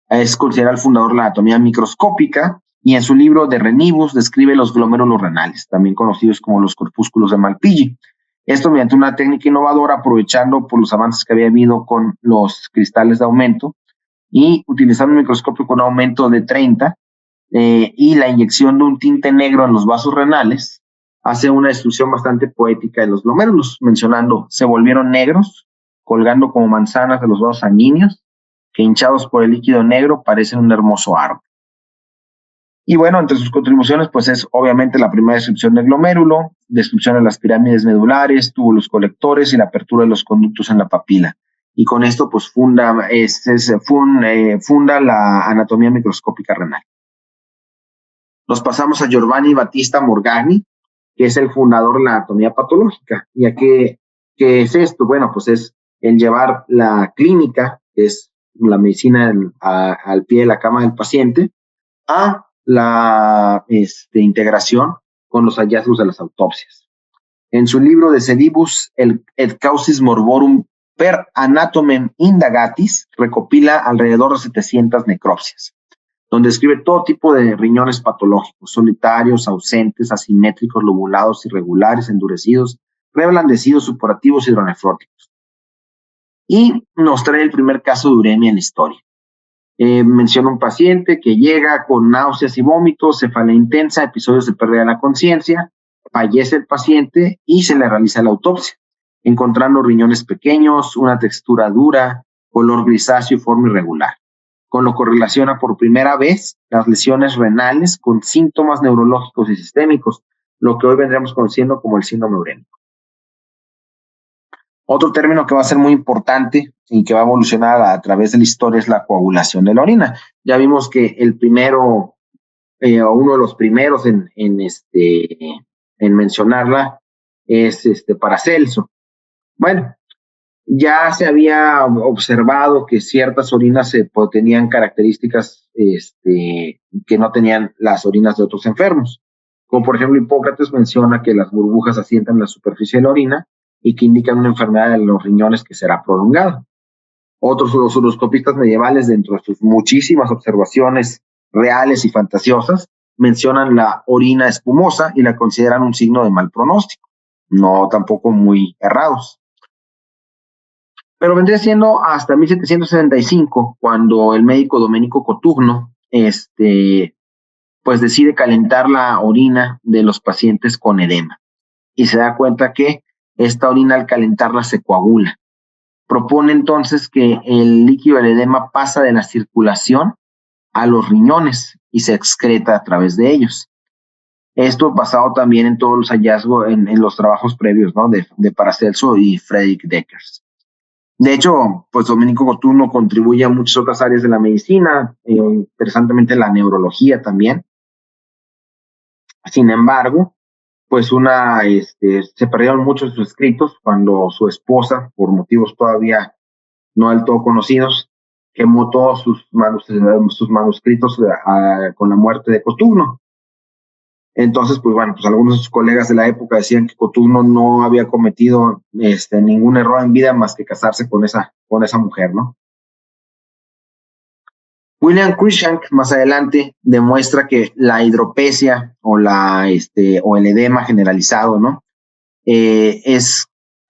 Es considerado el fundador de la anatomía microscópica y en su libro De Renibus describe los glomérulos renales, también conocidos como los corpúsculos de Malpighi. Esto mediante una técnica innovadora, aprovechando por los avances que había habido con los cristales de aumento y utilizando un microscopio con aumento de 30 y la inyección de un tinte negro en los vasos renales, hace una descripción bastante poética de los glomérulos, mencionando: se volvieron negros, colgando como manzanas de los vasos sanguíneos, que hinchados por el líquido negro parecen un hermoso árbol. Y bueno, entre sus contribuciones, pues es obviamente la primera descripción del glomérulo, descripción de las pirámides medulares, túbulos colectores y la apertura de los conductos en la papila. Y con esto, pues funda la anatomía microscópica renal. Nos pasamos a Giovanni Battista Morgagni, que es el fundador de la anatomía patológica. ¿Y a qué es esto? Bueno, pues es el llevar la clínica, que es la medicina al pie de la cama del paciente, a la integración con los hallazgos de las autopsias. En su libro De Sedibus et Causis Morborum per Anatomem Indagatis, recopila alrededor de 700 necropsias, donde describe todo tipo de riñones patológicos: solitarios, ausentes, asimétricos, lobulados, irregulares, endurecidos, reblandecidos, supurativos, hidronefróticos. Y nos trae el primer caso de uremia en la historia. Menciona un paciente que llega con náuseas y vómitos, cefalea intensa, episodios de pérdida de la conciencia, fallece el paciente y se le realiza la autopsia, encontrando riñones pequeños, una textura dura, color grisáceo y forma irregular, con lo que relaciona por primera vez las lesiones renales con síntomas neurológicos y sistémicos, lo que hoy vendríamos conociendo como el síndrome urémico. Otro término que va a ser muy importante y que va a evolucionar a través de la historia es la coagulación de la orina. Ya vimos que el primero, o uno de los primeros en mencionarla es Paracelso. Bueno, ya se había observado que ciertas orinas tenían características que no tenían las orinas de otros enfermos. Como por ejemplo Hipócrates menciona que las burbujas asientan en la superficie de la orina y que indican una enfermedad de los riñones que será prolongada. Otros, los uroscopistas medievales, dentro de sus muchísimas observaciones reales y fantasiosas, mencionan la orina espumosa y la consideran un signo de mal pronóstico. No tampoco muy errados. Pero vendría siendo hasta 1765, cuando el médico Domenico Cotugno pues decide calentar la orina de los pacientes con edema. Y se da cuenta que esta orina al calentarla se coagula. Propone entonces que el líquido del edema pasa de la circulación a los riñones y se excreta a través de ellos. Esto basado también en todos los hallazgos, en los trabajos previos, ¿no? de Paracelso y Friedrich Deckers. De hecho, pues Domenico Cotugno contribuye a muchas otras áreas de la medicina, interesantemente la neurología también. Sin embargo, pues se perdieron muchos de sus escritos cuando su esposa, por motivos todavía no del todo conocidos, quemó todos sus manuscritos con la muerte de Cotugno. Entonces, pues bueno, pues algunos de sus colegas de la época decían que Cotugno no había cometido ningún error en vida más que casarse con esa mujer, ¿no? William Cruikshank más adelante demuestra que la hidropesia o el edema generalizado, ¿no?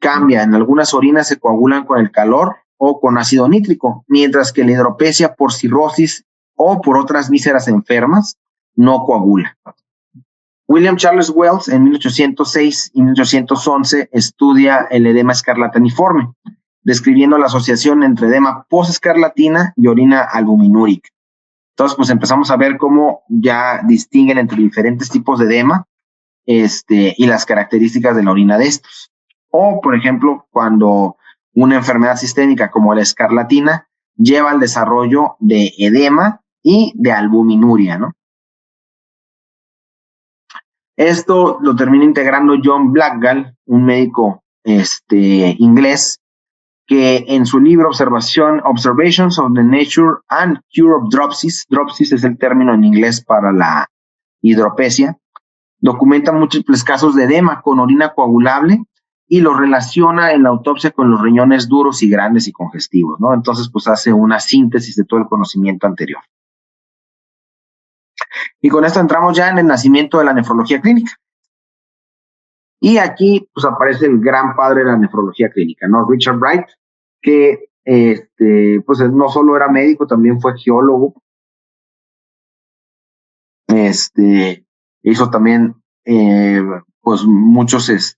Cambia. En algunas orinas se coagulan con el calor o con ácido nítrico, mientras que la hidropesia por cirrosis o por otras vísceras enfermas no coagula. William Charles Wells en 1806 y 1811 estudia el edema escarlataniforme, describiendo la asociación entre edema posescarlatina y orina albuminúrica. Entonces, pues empezamos a ver cómo ya distinguen entre diferentes tipos de edema y las características de la orina de estos. O, por ejemplo, cuando una enfermedad sistémica como la escarlatina lleva al desarrollo de edema y de albuminuria, ¿no? Esto lo termina integrando John Blackall, un médico inglés, que en su libro Observations of the Nature and Cure of Dropsies es el término en inglés para la hidropesia, documenta múltiples casos de edema con orina coagulable y lo relaciona en la autopsia con los riñones duros y grandes y congestivos, ¿no? Entonces, pues hace una síntesis de todo el conocimiento anterior. Y con esto entramos ya en el nacimiento de la nefrología clínica. Y aquí pues aparece el gran padre de la nefrología clínica, ¿no? Richard Bright, que pues no solo era médico, también fue geólogo. Hizo también pues muchos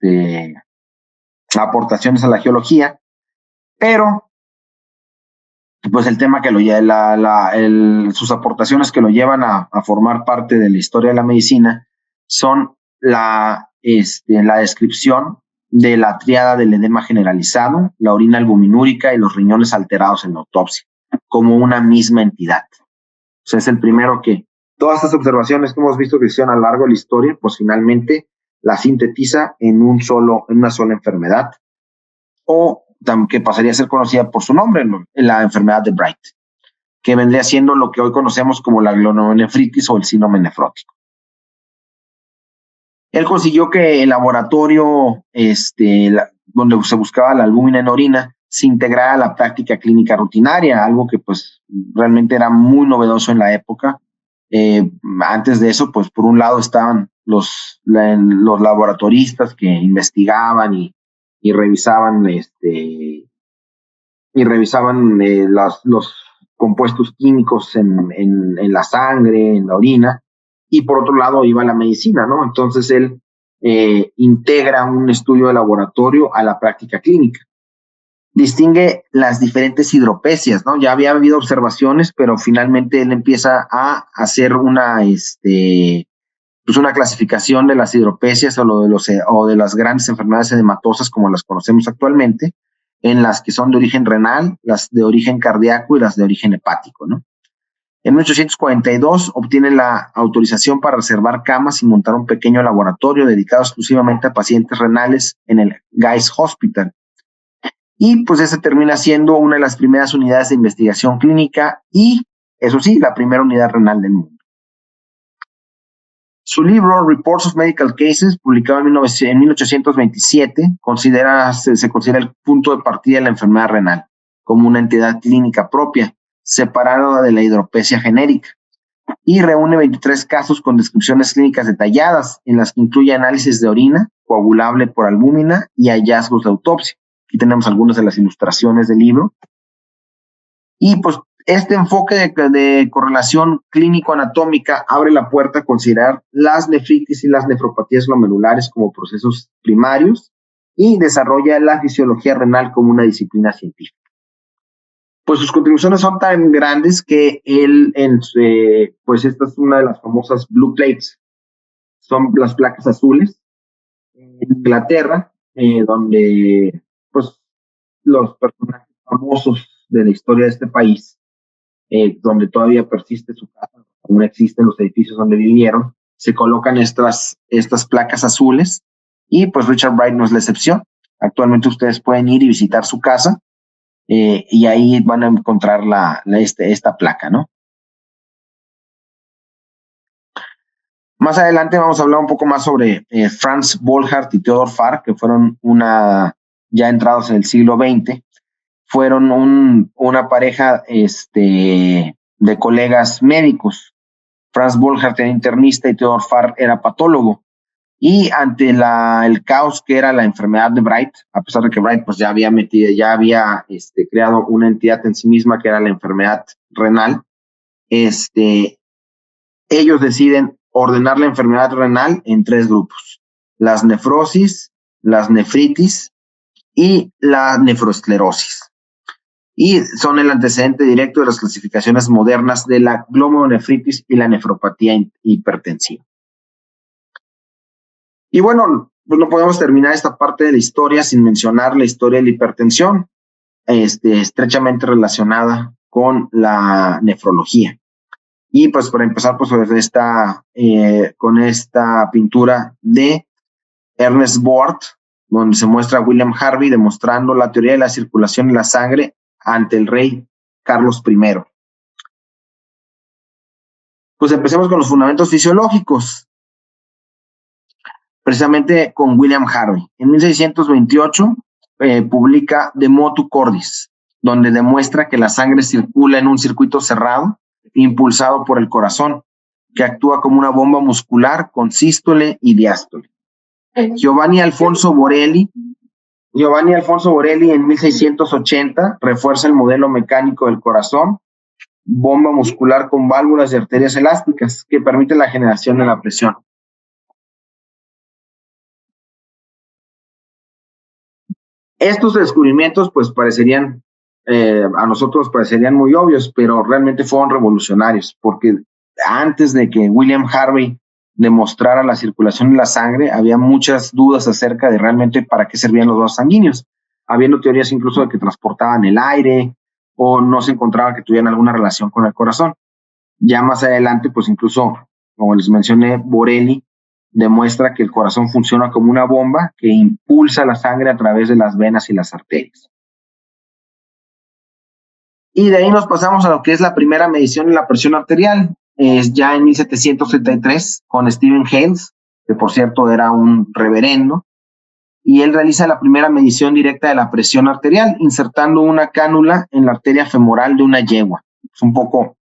aportaciones a la geología, pero pues el tema que sus aportaciones que lo llevan a formar parte de la historia de la medicina son la descripción de la tríada del edema generalizado, la orina albuminúrica y los riñones alterados en la autopsia, como una misma entidad. O sea, es el primero que todas estas observaciones que hemos visto que hicieron a lo largo de la historia, pues finalmente la sintetiza en una sola enfermedad, o que pasaría a ser conocida por su nombre, la enfermedad de Bright, que vendría siendo lo que hoy conocemos como la glomerulonefritis o el síndrome nefrótico. Él consiguió que el laboratorio donde se buscaba la albúmina en orina se integrara a la práctica clínica rutinaria, algo que pues realmente era muy novedoso en la época. Antes de eso, pues por un lado estaban los laboratoristas que investigaban y y revisaban los compuestos químicos en la sangre, en la orina, y por otro lado iba la medicina, ¿no? Entonces él integra un estudio de laboratorio a la práctica clínica. Distingue las diferentes hidropesias, ¿no? Ya había habido observaciones, pero finalmente él empieza a hacer una clasificación de las hidropesias o de las grandes enfermedades edematosas como las conocemos actualmente, en las que son de origen renal, las de origen cardíaco y las de origen hepático, ¿no? En 1842 obtiene la autorización para reservar camas y montar un pequeño laboratorio dedicado exclusivamente a pacientes renales en el Guy's Hospital. Y pues ese termina siendo una de las primeras unidades de investigación clínica y, eso sí, la primera unidad renal del mundo. Su libro Reports of Medical Cases, publicado en 1827, se considera el punto de partida de la enfermedad renal como una entidad clínica propia, separada de la hidropesia genérica, y reúne 23 casos con descripciones clínicas detalladas, en las que incluye análisis de orina, coagulable por albúmina y hallazgos de autopsia. Aquí tenemos algunas de las ilustraciones del libro. Y pues este enfoque de correlación clínico-anatómica abre la puerta a considerar las nefritis y las nefropatías glomerulares como procesos primarios y desarrolla la fisiología renal como una disciplina científica. Pues sus contribuciones son tan grandes que él, pues esta es una de las famosas blue plates, son las placas azules en Inglaterra, donde pues los personajes famosos de la historia de este país, donde todavía persiste su casa, aún existen los edificios donde vivieron, se colocan estas placas azules y pues Richard Bright no es la excepción. Actualmente ustedes pueden ir y visitar su casa y ahí van a encontrar esta placa, ¿no? Más adelante vamos a hablar un poco más sobre Franz Bollhardt y Theodor Farr, que fueron ya entrados en el siglo XX, fueron una pareja de colegas médicos. Franz Bollhardt era internista y Theodor Farr era patólogo. Y ante el caos que era la enfermedad de Bright, a pesar de que Bright pues ya había creado una entidad en sí misma que era la enfermedad renal, ellos deciden ordenar la enfermedad renal en 3 grupos: las nefrosis, las nefritis y la nefroesclerosis. Y son el antecedente directo de las clasificaciones modernas de la glomerulonefritis y la nefropatía hipertensiva. Y bueno, pues no podemos terminar esta parte de la historia sin mencionar la historia de la hipertensión, estrechamente relacionada con la nefrología. Y pues para empezar, pues con esta pintura de Ernest Board, donde se muestra a William Harvey demostrando la teoría de la circulación de la sangre ante el rey Carlos I. Pues empecemos con los fundamentos fisiológicos, precisamente con William Harvey. En 1628 publica De Motu Cordis, donde demuestra que la sangre circula en un circuito cerrado, impulsado por el corazón, que actúa como una bomba muscular con sístole y diástole. Giovanni Alfonso Borelli en 1680 refuerza el modelo mecánico del corazón, bomba muscular con válvulas y arterias elásticas que permite la generación de la presión. Estos descubrimientos pues a nosotros parecerían muy obvios, pero realmente fueron revolucionarios, porque antes de que William Harvey demostrara la circulación de la sangre, había muchas dudas acerca de realmente para qué servían los vasos sanguíneos, habiendo teorías incluso de que transportaban el aire o no se encontraba que tuvieran alguna relación con el corazón. Ya más adelante, pues incluso, como les mencioné, Borelli demuestra que el corazón funciona como una bomba que impulsa la sangre a través de las venas y las arterias. Y de ahí nos pasamos a lo que es la primera medición de la presión arterial. Es ya en 1733 con Stephen Hales, que por cierto era un reverendo, y él realiza la primera medición directa de la presión arterial, insertando una cánula en la arteria femoral de una yegua. Es un poco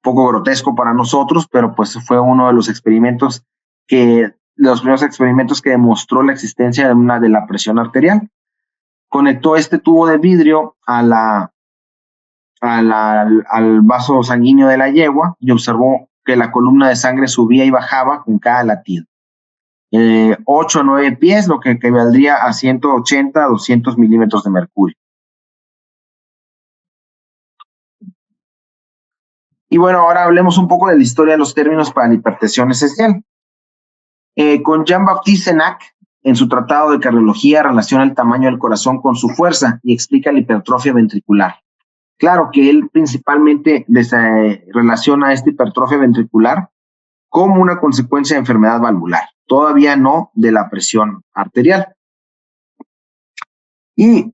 grotesco para nosotros, pero pues fue uno de los experimentos que los primeros experimentos que demostró la existencia de la presión arterial. Conectó este tubo de vidrio al vaso sanguíneo de la yegua y observó que la columna de sangre subía y bajaba con cada latido. 8 o 9 pies, lo que equivaldría a 180 a 200 milímetros de mercurio. Y bueno, ahora hablemos un poco de la historia de los términos para la hipertensión esencial. Con Jean-Baptiste Sénac, en su tratado de cardiología, relaciona el tamaño del corazón con su fuerza y explica la hipertrofia ventricular. Claro que él principalmente relaciona esta hipertrofia ventricular como una consecuencia de enfermedad valvular, todavía no de la presión arterial. Y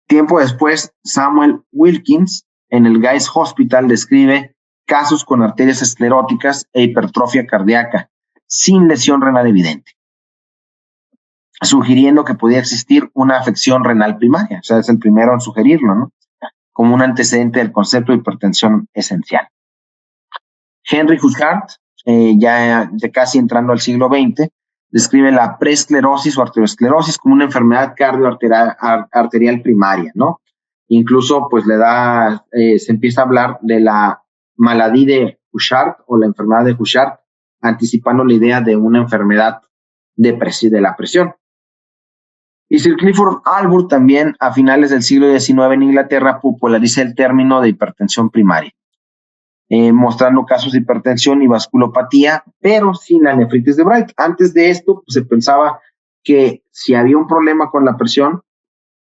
tiempo después, Samuel Wilkins, en el Guy's Hospital, describe casos con arterias escleróticas e hipertrofia cardíaca, sin lesión renal evidente, sugiriendo que podía existir una afección renal primaria. O sea, es el primero en sugerirlo, ¿no? Como un antecedente del concepto de hipertensión esencial. Henry Houchard, ya casi entrando al siglo XX, describe la preesclerosis o arteriosclerosis como una enfermedad cardioarterial primaria, ¿no? Incluso, pues se empieza a hablar de la maladie de Houchard o la enfermedad de Houchard, anticipando la idea de una enfermedad de la presión. Y Sir Clifford Allbutt también a finales del siglo XIX en Inglaterra populariza el término de hipertensión primaria, mostrando casos de hipertensión y vasculopatía, pero sin la nefritis de Bright. Antes de esto, pues, se pensaba que si había un problema con la presión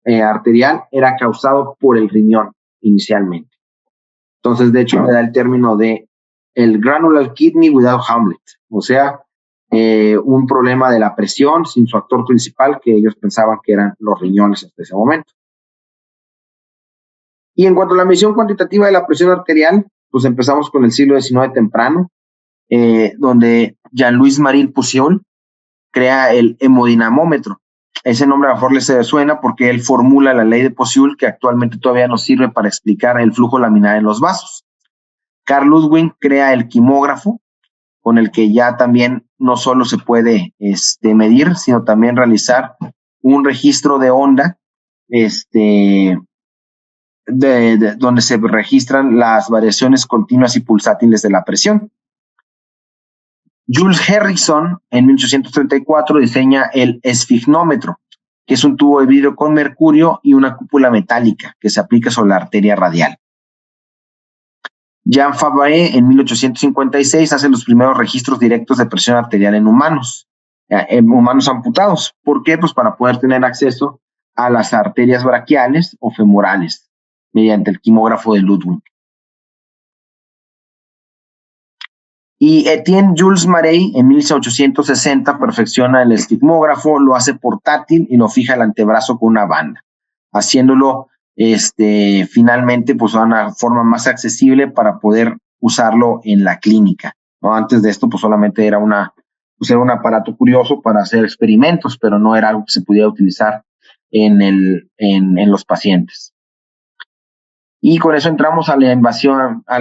arterial era causado por el riñón inicialmente. Entonces, de hecho, me da el término de el granular kidney without Hamlet, o sea, un problema de la presión sin su actor principal, que ellos pensaban que eran los riñones hasta ese momento. Y en cuanto a la medición cuantitativa de la presión arterial, pues empezamos con el siglo XIX temprano, donde Jean-Louis Marie Puciol crea el hemodinamómetro. Ese nombre a lo mejor les suena porque él formula la ley de Puciol, que actualmente todavía nos sirve para explicar el flujo laminar en los vasos. Carl Ludwig crea el quimógrafo, con el que ya también no solo se puede medir, sino también realizar un registro de onda, donde se registran las variaciones continuas y pulsátiles de la presión. Jules Harrison, en 1834, diseña el esfignómetro, que es un tubo de vidrio con mercurio y una cúpula metálica que se aplica sobre la arteria radial. Jean Fabre, en 1856, hace los primeros registros directos de presión arterial en humanos amputados. ¿Por qué? Pues para poder tener acceso a las arterias braquiales o femorales mediante el quimógrafo de Ludwig. Y Etienne Jules Marey, en 1860, perfecciona el esfigmógrafo, lo hace portátil y lo fija al antebrazo con una banda, haciéndolo finalmente pues a una forma más accesible para poder usarlo en la clínica, ¿no? Antes de esto pues solamente era un aparato curioso para hacer experimentos, pero no era algo que se pudiera utilizar en los pacientes. Y con eso entramos a la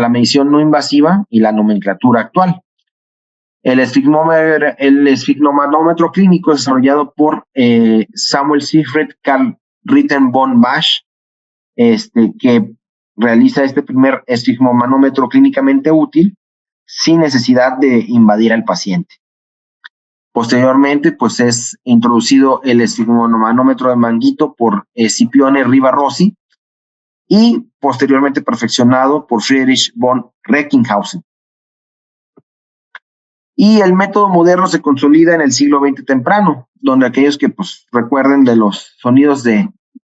medición no invasiva y la nomenclatura actual. El esfigmomanómetro clínico es desarrollado por Samuel Siegfried Carl Ritten von Basch, que realiza este primer esfigmomanómetro clínicamente útil sin necesidad de invadir al paciente. Posteriormente, pues es introducido el esfigmomanómetro de manguito por Scipione Riva Rossi y posteriormente perfeccionado por Friedrich von Recklinghausen. Y el método moderno se consolida en el siglo XX temprano, donde aquellos que pues recuerden de los sonidos de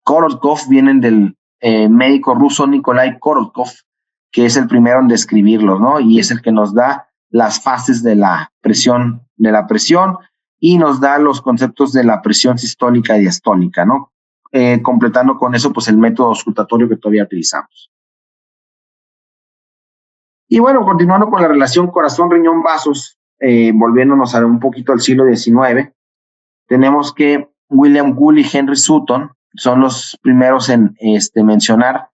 Korotkov vienen del médico ruso Nikolai Korotkov, que es el primero en describirlos, ¿no? Y es el que nos da las fases de la presión y nos da los conceptos de la presión sistólica y diastólica, ¿no? Completando con eso pues el método auscultatorio que todavía utilizamos. Y bueno, continuando con la relación corazón-riñón-vasos, volviéndonos a un poquito al siglo XIX, tenemos que William Gould y Henry Sutton son los primeros en mencionar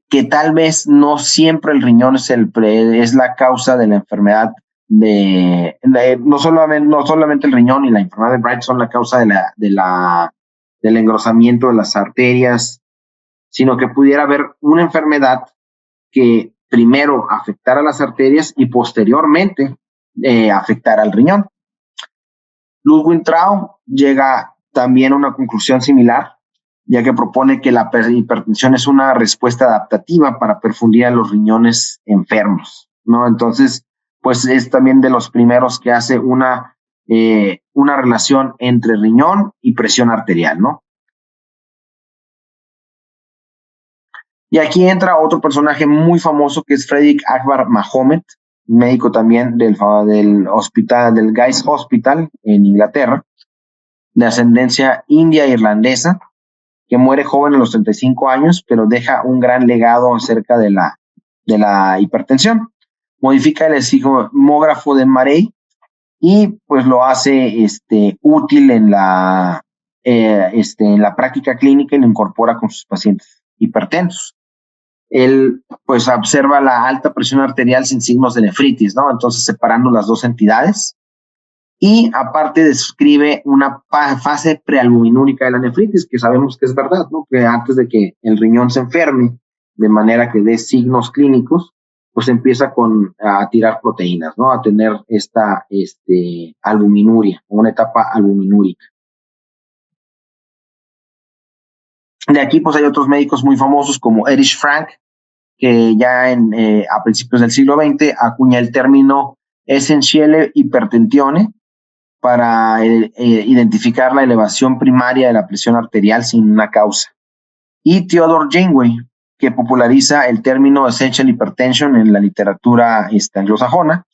que tal vez no siempre el riñón es la causa de la enfermedad no solamente el riñón y la enfermedad de Bright son la causa del engrosamiento de las arterias, sino que pudiera haber una enfermedad que primero afectara las arterias y posteriormente afectara al riñón. Ludwig-Traub llega también a una conclusión similar, ya que propone que la hipertensión es una respuesta adaptativa para perfundir a los riñones enfermos, ¿no? Entonces, pues es también de los primeros que hace una relación entre riñón y presión arterial, ¿no? Y aquí entra otro personaje muy famoso que es Frederick Akbar Mahomet, médico también del hospital, del Guy's Hospital en Inglaterra, de ascendencia india e irlandesa, que muere joven a los 35 años, pero deja un gran legado acerca de la hipertensión. Modifica el sismógrafo de Marey y pues lo hace útil en la práctica clínica y lo incorpora con sus pacientes hipertensos. Él pues observa la alta presión arterial sin signos de nefritis, ¿no? Entonces separando las dos entidades. Y aparte describe una fase prealbuminúrica de la nefritis, que sabemos que es verdad, ¿no? Que antes de que el riñón se enferme, de manera que dé signos clínicos, pues empieza a tirar proteínas, ¿no? A tener esta albuminuria, una etapa albuminúrica. De aquí pues hay otros médicos muy famosos como Erich Frank, que ya a principios del siglo XX acuña el término essentielle hypertensione para identificar la elevación primaria de la presión arterial sin una causa. Y Theodore Janeway, que populariza el término essential hypertension en la literatura anglosajona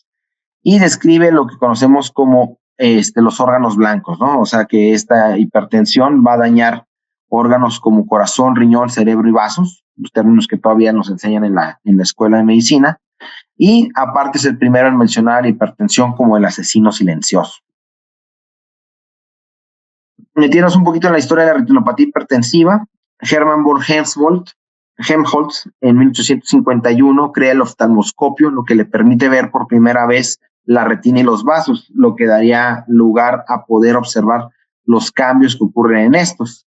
y describe lo que conocemos como los órganos blancos, ¿no? O sea que esta hipertensión va a dañar órganos como corazón, riñón, cerebro y vasos, los términos que todavía nos enseñan en la escuela de medicina, y aparte es el primero en mencionar la hipertensión como el asesino silencioso. Metiéndonos un poquito en la historia de la retinopatía hipertensiva, Hermann von Helmholtz en 1851 crea el oftalmoscopio, lo que le permite ver por primera vez la retina y los vasos, lo que daría lugar a poder observar los cambios que ocurren en estos.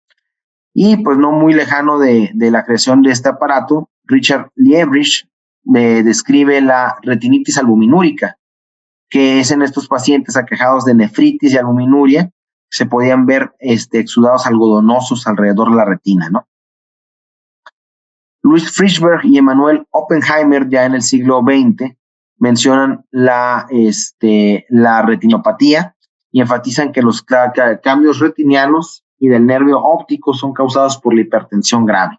Y pues no muy lejano de la creación de este aparato, Richard Liebrich describe la retinitis albuminúrica, que es en estos pacientes aquejados de nefritis y albuminuria, se podían ver exudados algodonosos alrededor de la retina, ¿no? Louis Frischberg y Emanuel Oppenheimer ya en el siglo XX mencionan la retinopatía y enfatizan que los cambios retinianos y del nervio óptico son causados por la hipertensión grave.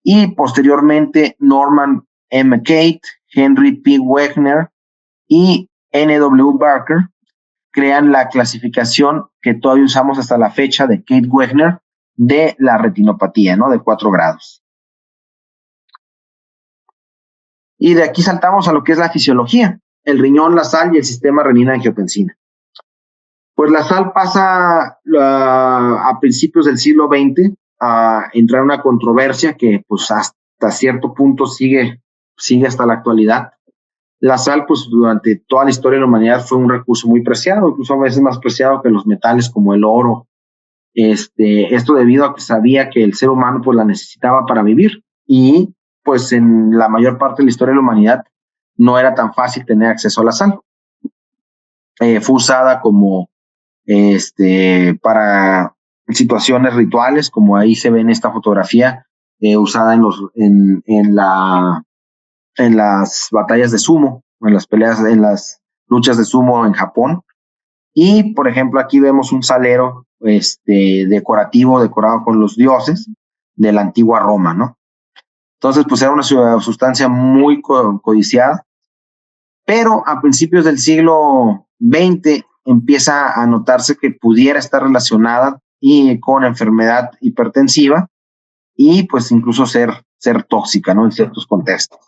Y posteriormente Norman M. Kate, Henry P. Wegner y N.W. Barker crean la clasificación que todavía usamos hasta la fecha de Kate Wegner de la retinopatía, ¿no? De 4 grados. Y de aquí saltamos a lo que es la fisiología, el riñón, la sal y el sistema renina-angiotensina. Pues la sal pasa a principios del siglo XX a entrar en una controversia que pues hasta cierto punto sigue hasta la actualidad. La sal, pues durante toda la historia de la humanidad fue un recurso muy preciado, incluso a veces más preciado que los metales como el oro. Esto debido a que sabía que el ser humano pues la necesitaba para vivir y pues en la mayor parte de la historia de la humanidad no era tan fácil tener acceso a la sal. Fue usada como para situaciones rituales, como ahí se ve en esta fotografía, usada en las batallas de sumo, en las luchas de sumo en Japón. Y, por ejemplo, aquí vemos un salero decorado con los dioses de la antigua Roma, ¿no? Entonces, pues era una sustancia muy codiciada, pero a principios del siglo XX empieza a notarse que pudiera estar relacionada con enfermedad hipertensiva y pues incluso ser tóxica, ¿no? En ciertos contextos.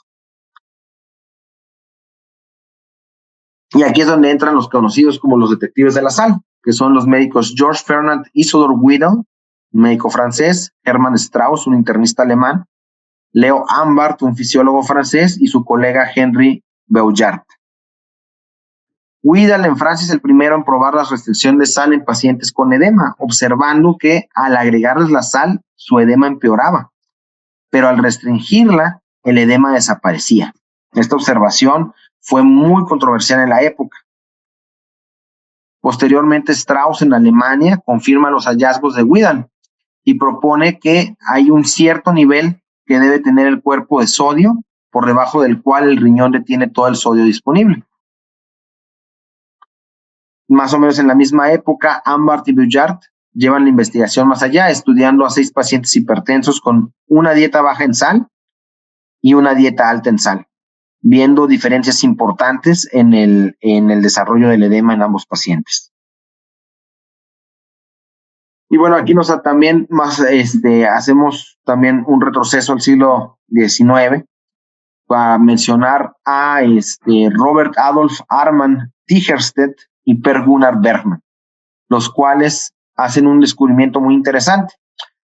Y aquí es donde entran los conocidos como los detectives de la sal, que son los médicos George Fernand Isidore Widel, un médico francés, Hermann Strauss, un internista alemán, Leo Ambart, un fisiólogo francés, y su colega Henry Beullard. Widal en Francia es el primero en probar la restricción de sal en pacientes con edema, observando que al agregarles la sal, su edema empeoraba, pero al restringirla, el edema desaparecía. Esta observación fue muy controversial en la época. Posteriormente, Strauss en Alemania confirma los hallazgos de Widal y propone que hay un cierto nivel que debe tener el cuerpo de sodio, por debajo del cual el riñón detiene todo el sodio disponible. Más o menos en la misma época, Ambart y Bujart llevan la investigación más allá, estudiando a 6 pacientes hipertensos con una dieta baja en sal y una dieta alta en sal, viendo diferencias importantes en el desarrollo del edema en ambos pacientes. Y bueno, aquí también hacemos también un retroceso al siglo XIX para mencionar a Robert Adolf Arman Tigerstedt y Per Gunnar Bergman, los cuales hacen un descubrimiento muy interesante.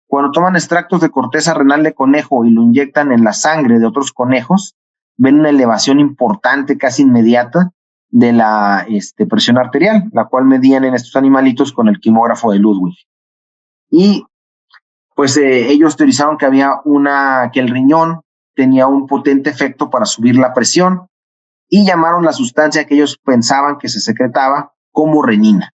Cuando toman extractos de corteza renal de conejo y lo inyectan en la sangre de otros conejos, ven una elevación importante, casi inmediata, de la presión arterial, la cual medían en estos animalitos con el quimógrafo de Ludwig. Y pues ellos teorizaron que que el riñón tenía un potente efecto para subir la presión y llamaron la sustancia que ellos pensaban que se secretaba como renina.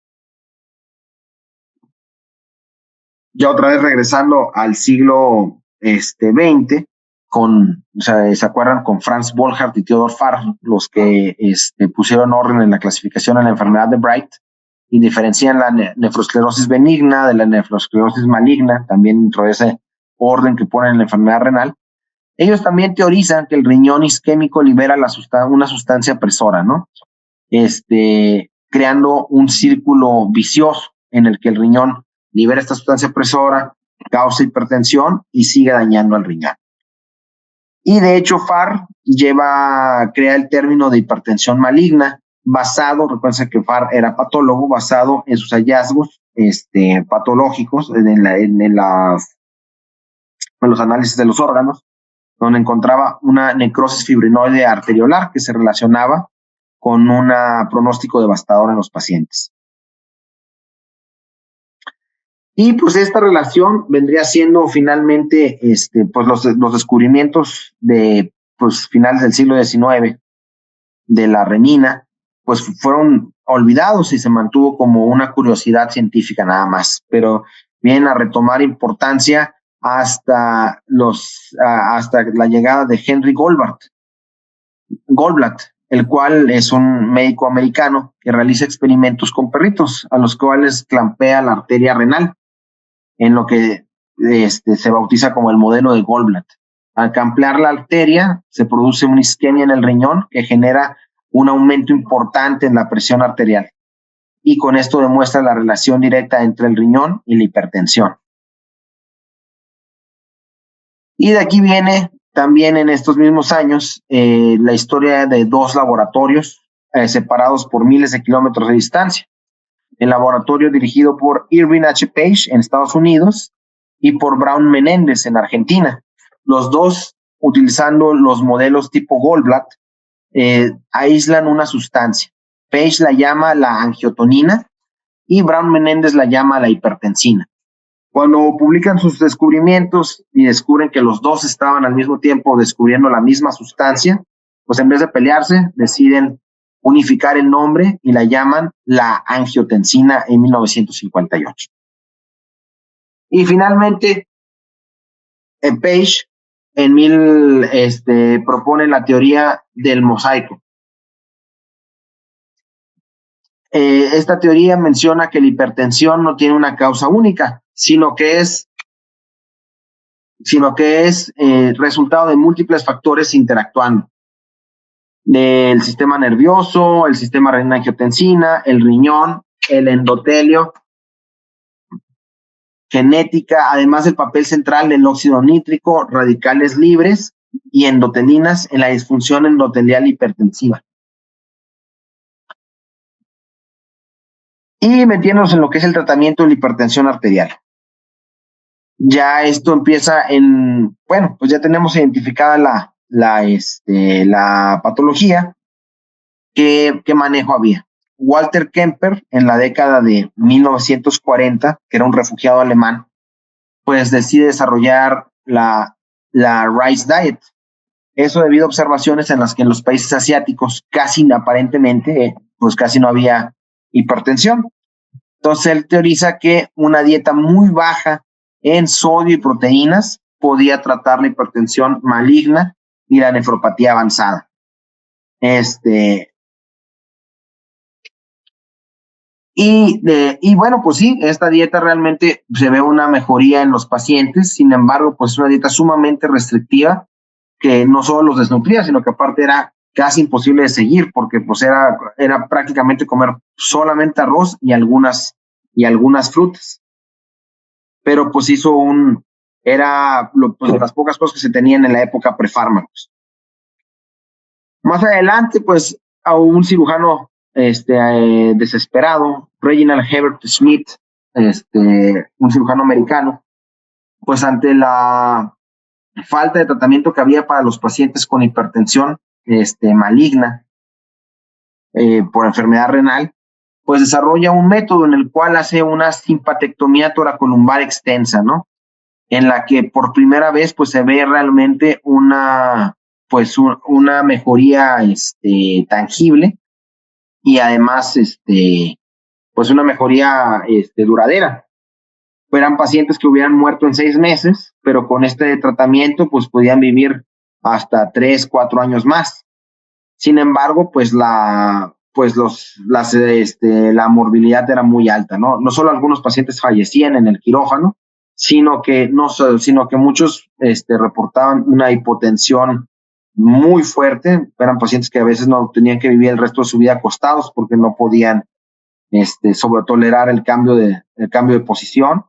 Ya otra vez regresando al siglo XX, ¿se acuerdan? Con Franz Bollhardt y Theodor Farr, los que pusieron orden en la clasificación de la enfermedad de Bright y diferencian la nefrosclerosis benigna de la nefrosclerosis maligna, también dentro de ese orden que ponen en la enfermedad renal. Ellos también teorizan que el riñón isquémico libera una sustancia presora, ¿no? Creando un círculo vicioso en el que el riñón libera esta sustancia presora, causa hipertensión y sigue dañando al riñón. Y de hecho, Farr crea el término de hipertensión maligna, recuerden que Farr era patólogo, basado en sus hallazgos patológicos en los análisis de los órganos, donde encontraba una necrosis fibrinoide arteriolar que se relacionaba con un pronóstico devastador en los pacientes. Y pues esta relación vendría siendo finalmente pues los descubrimientos de finales del siglo XIX de la renina, pues fueron olvidados y se mantuvo como una curiosidad científica nada más, pero vienen a retomar importancia hasta la llegada de Henry Goldblatt, el cual es un médico americano que realiza experimentos con perritos a los cuales clampea la arteria renal, en lo que se bautiza como el modelo de Goldblatt. Al clampear la arteria, se produce una isquemia en el riñón que genera un aumento importante en la presión arterial. Y con esto demuestra la relación directa entre el riñón y la hipertensión. Y de aquí viene también en estos mismos años la historia de 2 laboratorios separados por miles de kilómetros de distancia. El laboratorio dirigido por Irving H. Page en Estados Unidos y por Braun Menendez en Argentina. Los dos, utilizando los modelos tipo Goldblatt, aíslan una sustancia. Page la llama la angiotenina y Braun Menendez la llama la hipertensina. Cuando publican sus descubrimientos y descubren que los dos estaban al mismo tiempo descubriendo la misma sustancia, pues en vez de pelearse, deciden unificar el nombre y la llaman la angiotensina en 1958. Y finalmente, Page propone la teoría del mosaico. Esta teoría menciona que la hipertensión no tiene una causa única, sino que es resultado de múltiples factores interactuando. Del sistema nervioso, el sistema renina-angiotensina, el riñón, el endotelio, genética, además del papel central del óxido nítrico, radicales libres y endotelinas en la disfunción endotelial hipertensiva. Y metiéndonos en lo que es el tratamiento de la hipertensión arterial. Ya esto empieza pues ya tenemos identificada la patología. ¿Qué manejo había? Walter Kemper, en la década de 1940, que era un refugiado alemán, pues decide desarrollar la Rice Diet. Eso debido a observaciones en las que en los países asiáticos casi aparentemente, pues casi no había hipertensión. Entonces él teoriza que una dieta muy baja en sodio y proteínas podía tratar la hipertensión maligna y la nefropatía avanzada. Y bueno, pues sí, esta dieta realmente se ve una mejoría en los pacientes. Sin embargo, pues es una dieta sumamente restrictiva que no solo los desnutría, sino que aparte era casi imposible de seguir, porque pues era prácticamente comer solamente arroz y algunas frutas. Pero pues era pues, de las pocas cosas que se tenían en la época prefármacos. Más adelante, pues, a un cirujano desesperado, Reginald Herbert Smith, un cirujano americano, pues ante la falta de tratamiento que había para los pacientes con hipertensión maligna por enfermedad renal, pues desarrolla un método en el cual hace una simpatectomía toracolumbar extensa, ¿no? En la que por primera vez pues se ve realmente una mejoría tangible y además pues una mejoría duradera. Eran pacientes que hubieran muerto en 6 meses, pero con este tratamiento pues podían vivir hasta 3, 4 años más. Sin embargo, pues la morbilidad era muy alta, ¿no? No solo algunos pacientes fallecían en el quirófano, sino que muchos reportaban una hipotensión muy fuerte. Eran pacientes que a veces no tenían que vivir el resto de su vida acostados porque no podían sobretolerar el cambio de posición.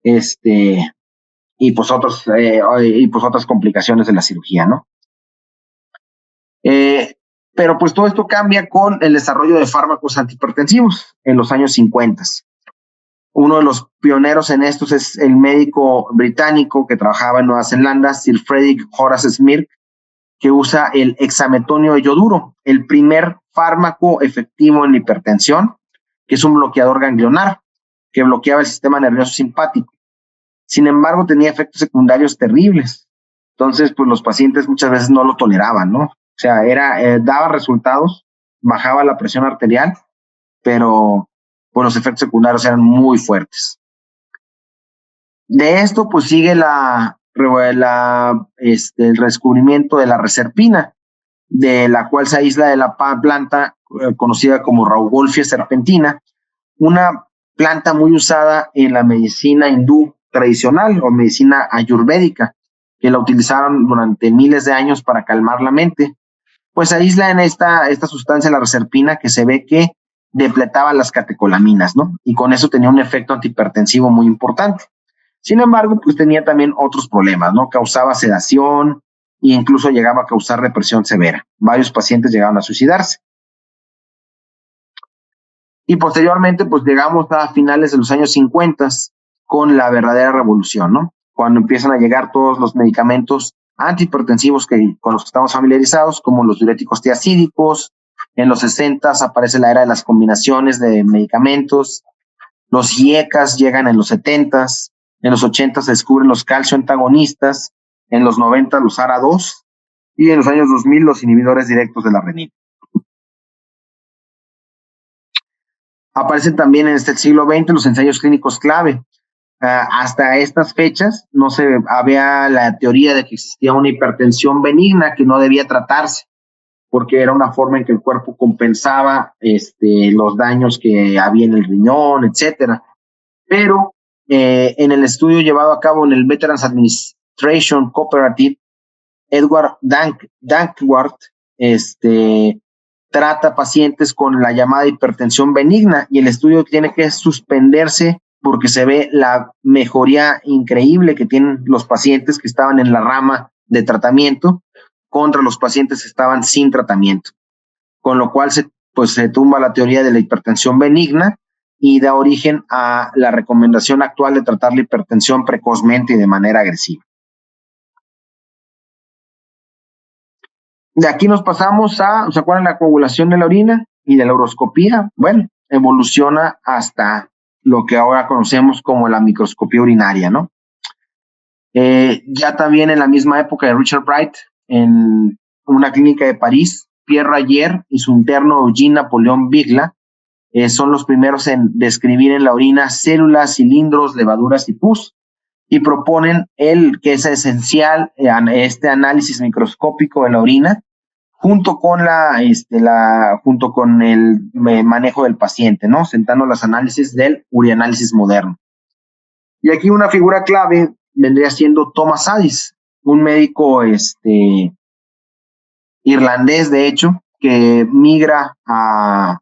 Y pues otras complicaciones de la cirugía, ¿no? Pero pues todo esto cambia con el desarrollo de fármacos antihipertensivos en los años 50. Uno de los pioneros en estos es el médico británico que trabajaba en Nueva Zelanda, Sir Frederick Horace Smith, que usa el hexametonio de yoduro, el primer fármaco efectivo en la hipertensión, que es un bloqueador ganglionar, que bloqueaba el sistema nervioso simpático. Sin embargo, tenía efectos secundarios terribles. Entonces, pues los pacientes muchas veces no lo toleraban, ¿no? O sea, daba resultados, bajaba la presión arterial, pero pues los efectos secundarios eran muy fuertes. De esto, pues sigue el descubrimiento de la reserpina, de la cual se aísla de la planta conocida como Rauwolfia serpentina, una planta muy usada en la medicina hindú tradicional o medicina ayurvédica, que la utilizaron durante miles de años para calmar la mente. Pues aísla en esta sustancia, la reserpina, que se ve que depletaba las catecolaminas, ¿no? Y con eso tenía un efecto antihipertensivo muy importante. Sin embargo, pues tenía también otros problemas, ¿no? Causaba sedación e incluso llegaba a causar depresión severa. Varios pacientes llegaron a suicidarse. Y posteriormente, pues llegamos a finales de los años 50 con la verdadera revolución, ¿no? Cuando empiezan a llegar todos los medicamentos antihipertensivos con los que estamos familiarizados, como los diuréticos tiacídicos. En los 60 aparece la era de las combinaciones de medicamentos. Los IECAS llegan en los 70. En los 80 se descubren los calcio antagonistas. En los 90 los ARA2. Y en los años 2000 los inhibidores directos de la renina. Aparecen también en este siglo XX los ensayos clínicos clave. Hasta estas fechas no se había la teoría de que existía una hipertensión benigna que no debía tratarse, porque era una forma en que el cuerpo compensaba los daños que había en el riñón, etcétera. Pero en el estudio llevado a cabo en el Veterans Administration Cooperative, Edward Dankwart trata pacientes con la llamada hipertensión benigna, y el estudio tiene que suspenderse porque se ve la mejoría increíble que tienen los pacientes que estaban en la rama de tratamiento contra los pacientes que estaban sin tratamiento, con lo cual se tumba la teoría de la hipertensión benigna y da origen a la recomendación actual de tratar la hipertensión precozmente y de manera agresiva. De aquí nos pasamos ¿se acuerdan la coagulación de la orina? y de la uroscopía, bueno, evoluciona hasta lo que ahora conocemos como la microscopía urinaria, ¿no? Ya también en la misma época de Richard Bright, en una clínica de París, Pierre Rayer y su interno Eugene Napoleon Bigla son los primeros en describir en la orina células, cilindros, levaduras y pus, y proponen que es esencial este análisis microscópico de la orina junto con junto con el manejo del paciente, ¿no? Sentando los análisis del urianálisis moderno. Y aquí una figura clave vendría siendo Thomas Addis, un médico irlandés, de hecho, que migra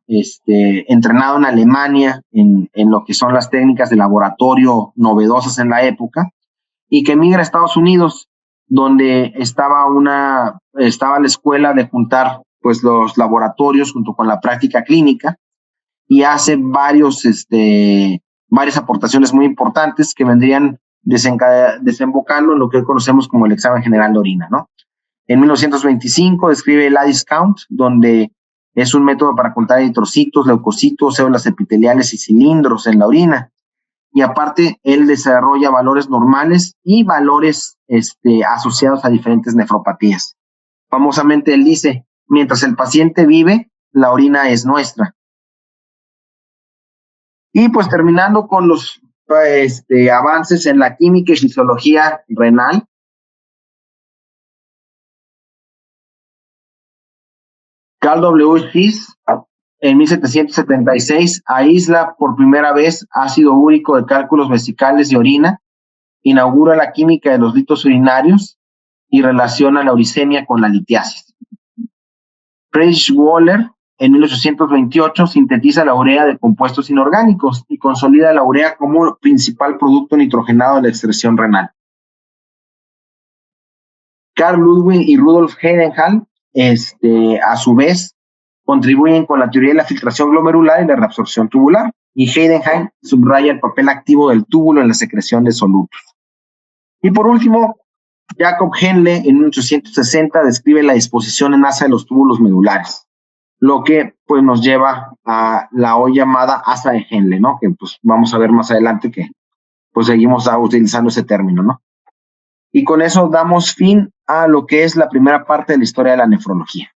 entrenado en Alemania en lo que son las técnicas de laboratorio novedosas en la época, y que migra a Estados Unidos, donde estaba la escuela de juntar pues los laboratorios junto con la práctica clínica, y hace varias aportaciones muy importantes que vendrían desembocando en lo que hoy conocemos como el examen general de orina, ¿no? En 1925 describe el Addis Count, donde es un método para contar eritrocitos, leucocitos, células epiteliales y cilindros en la orina. Y aparte, él desarrolla valores normales y valores asociados a diferentes nefropatías. Famosamente, él dice, mientras el paciente vive, la orina es nuestra. Y pues terminando con los avances en la química y fisiología renal, Carl W. Schiess, en 1776, aísla por primera vez ácido úrico de cálculos vesicales de orina, inaugura la química de los litos urinarios y relaciona la uricemia con la litiasis. Friedrich Wöhler, en 1828, sintetiza la urea de compuestos inorgánicos y consolida la urea como principal producto nitrogenado de la excreción renal. Carl Ludwig y Rudolf Heidenreich, a su vez, contribuyen con la teoría de la filtración glomerular y la reabsorción tubular, y Heidenreich subraya el papel activo del túbulo en la secreción de solutos. Y por último, Jacob Henle, en 1860, describe la disposición en asa de los túbulos medulares, lo que pues nos lleva a la hoy llamada asa de Henle, ¿no? Que pues vamos a ver más adelante que pues seguimos utilizando ese término, ¿no? Y con eso damos fin a lo que es la primera parte de la historia de la nefrología.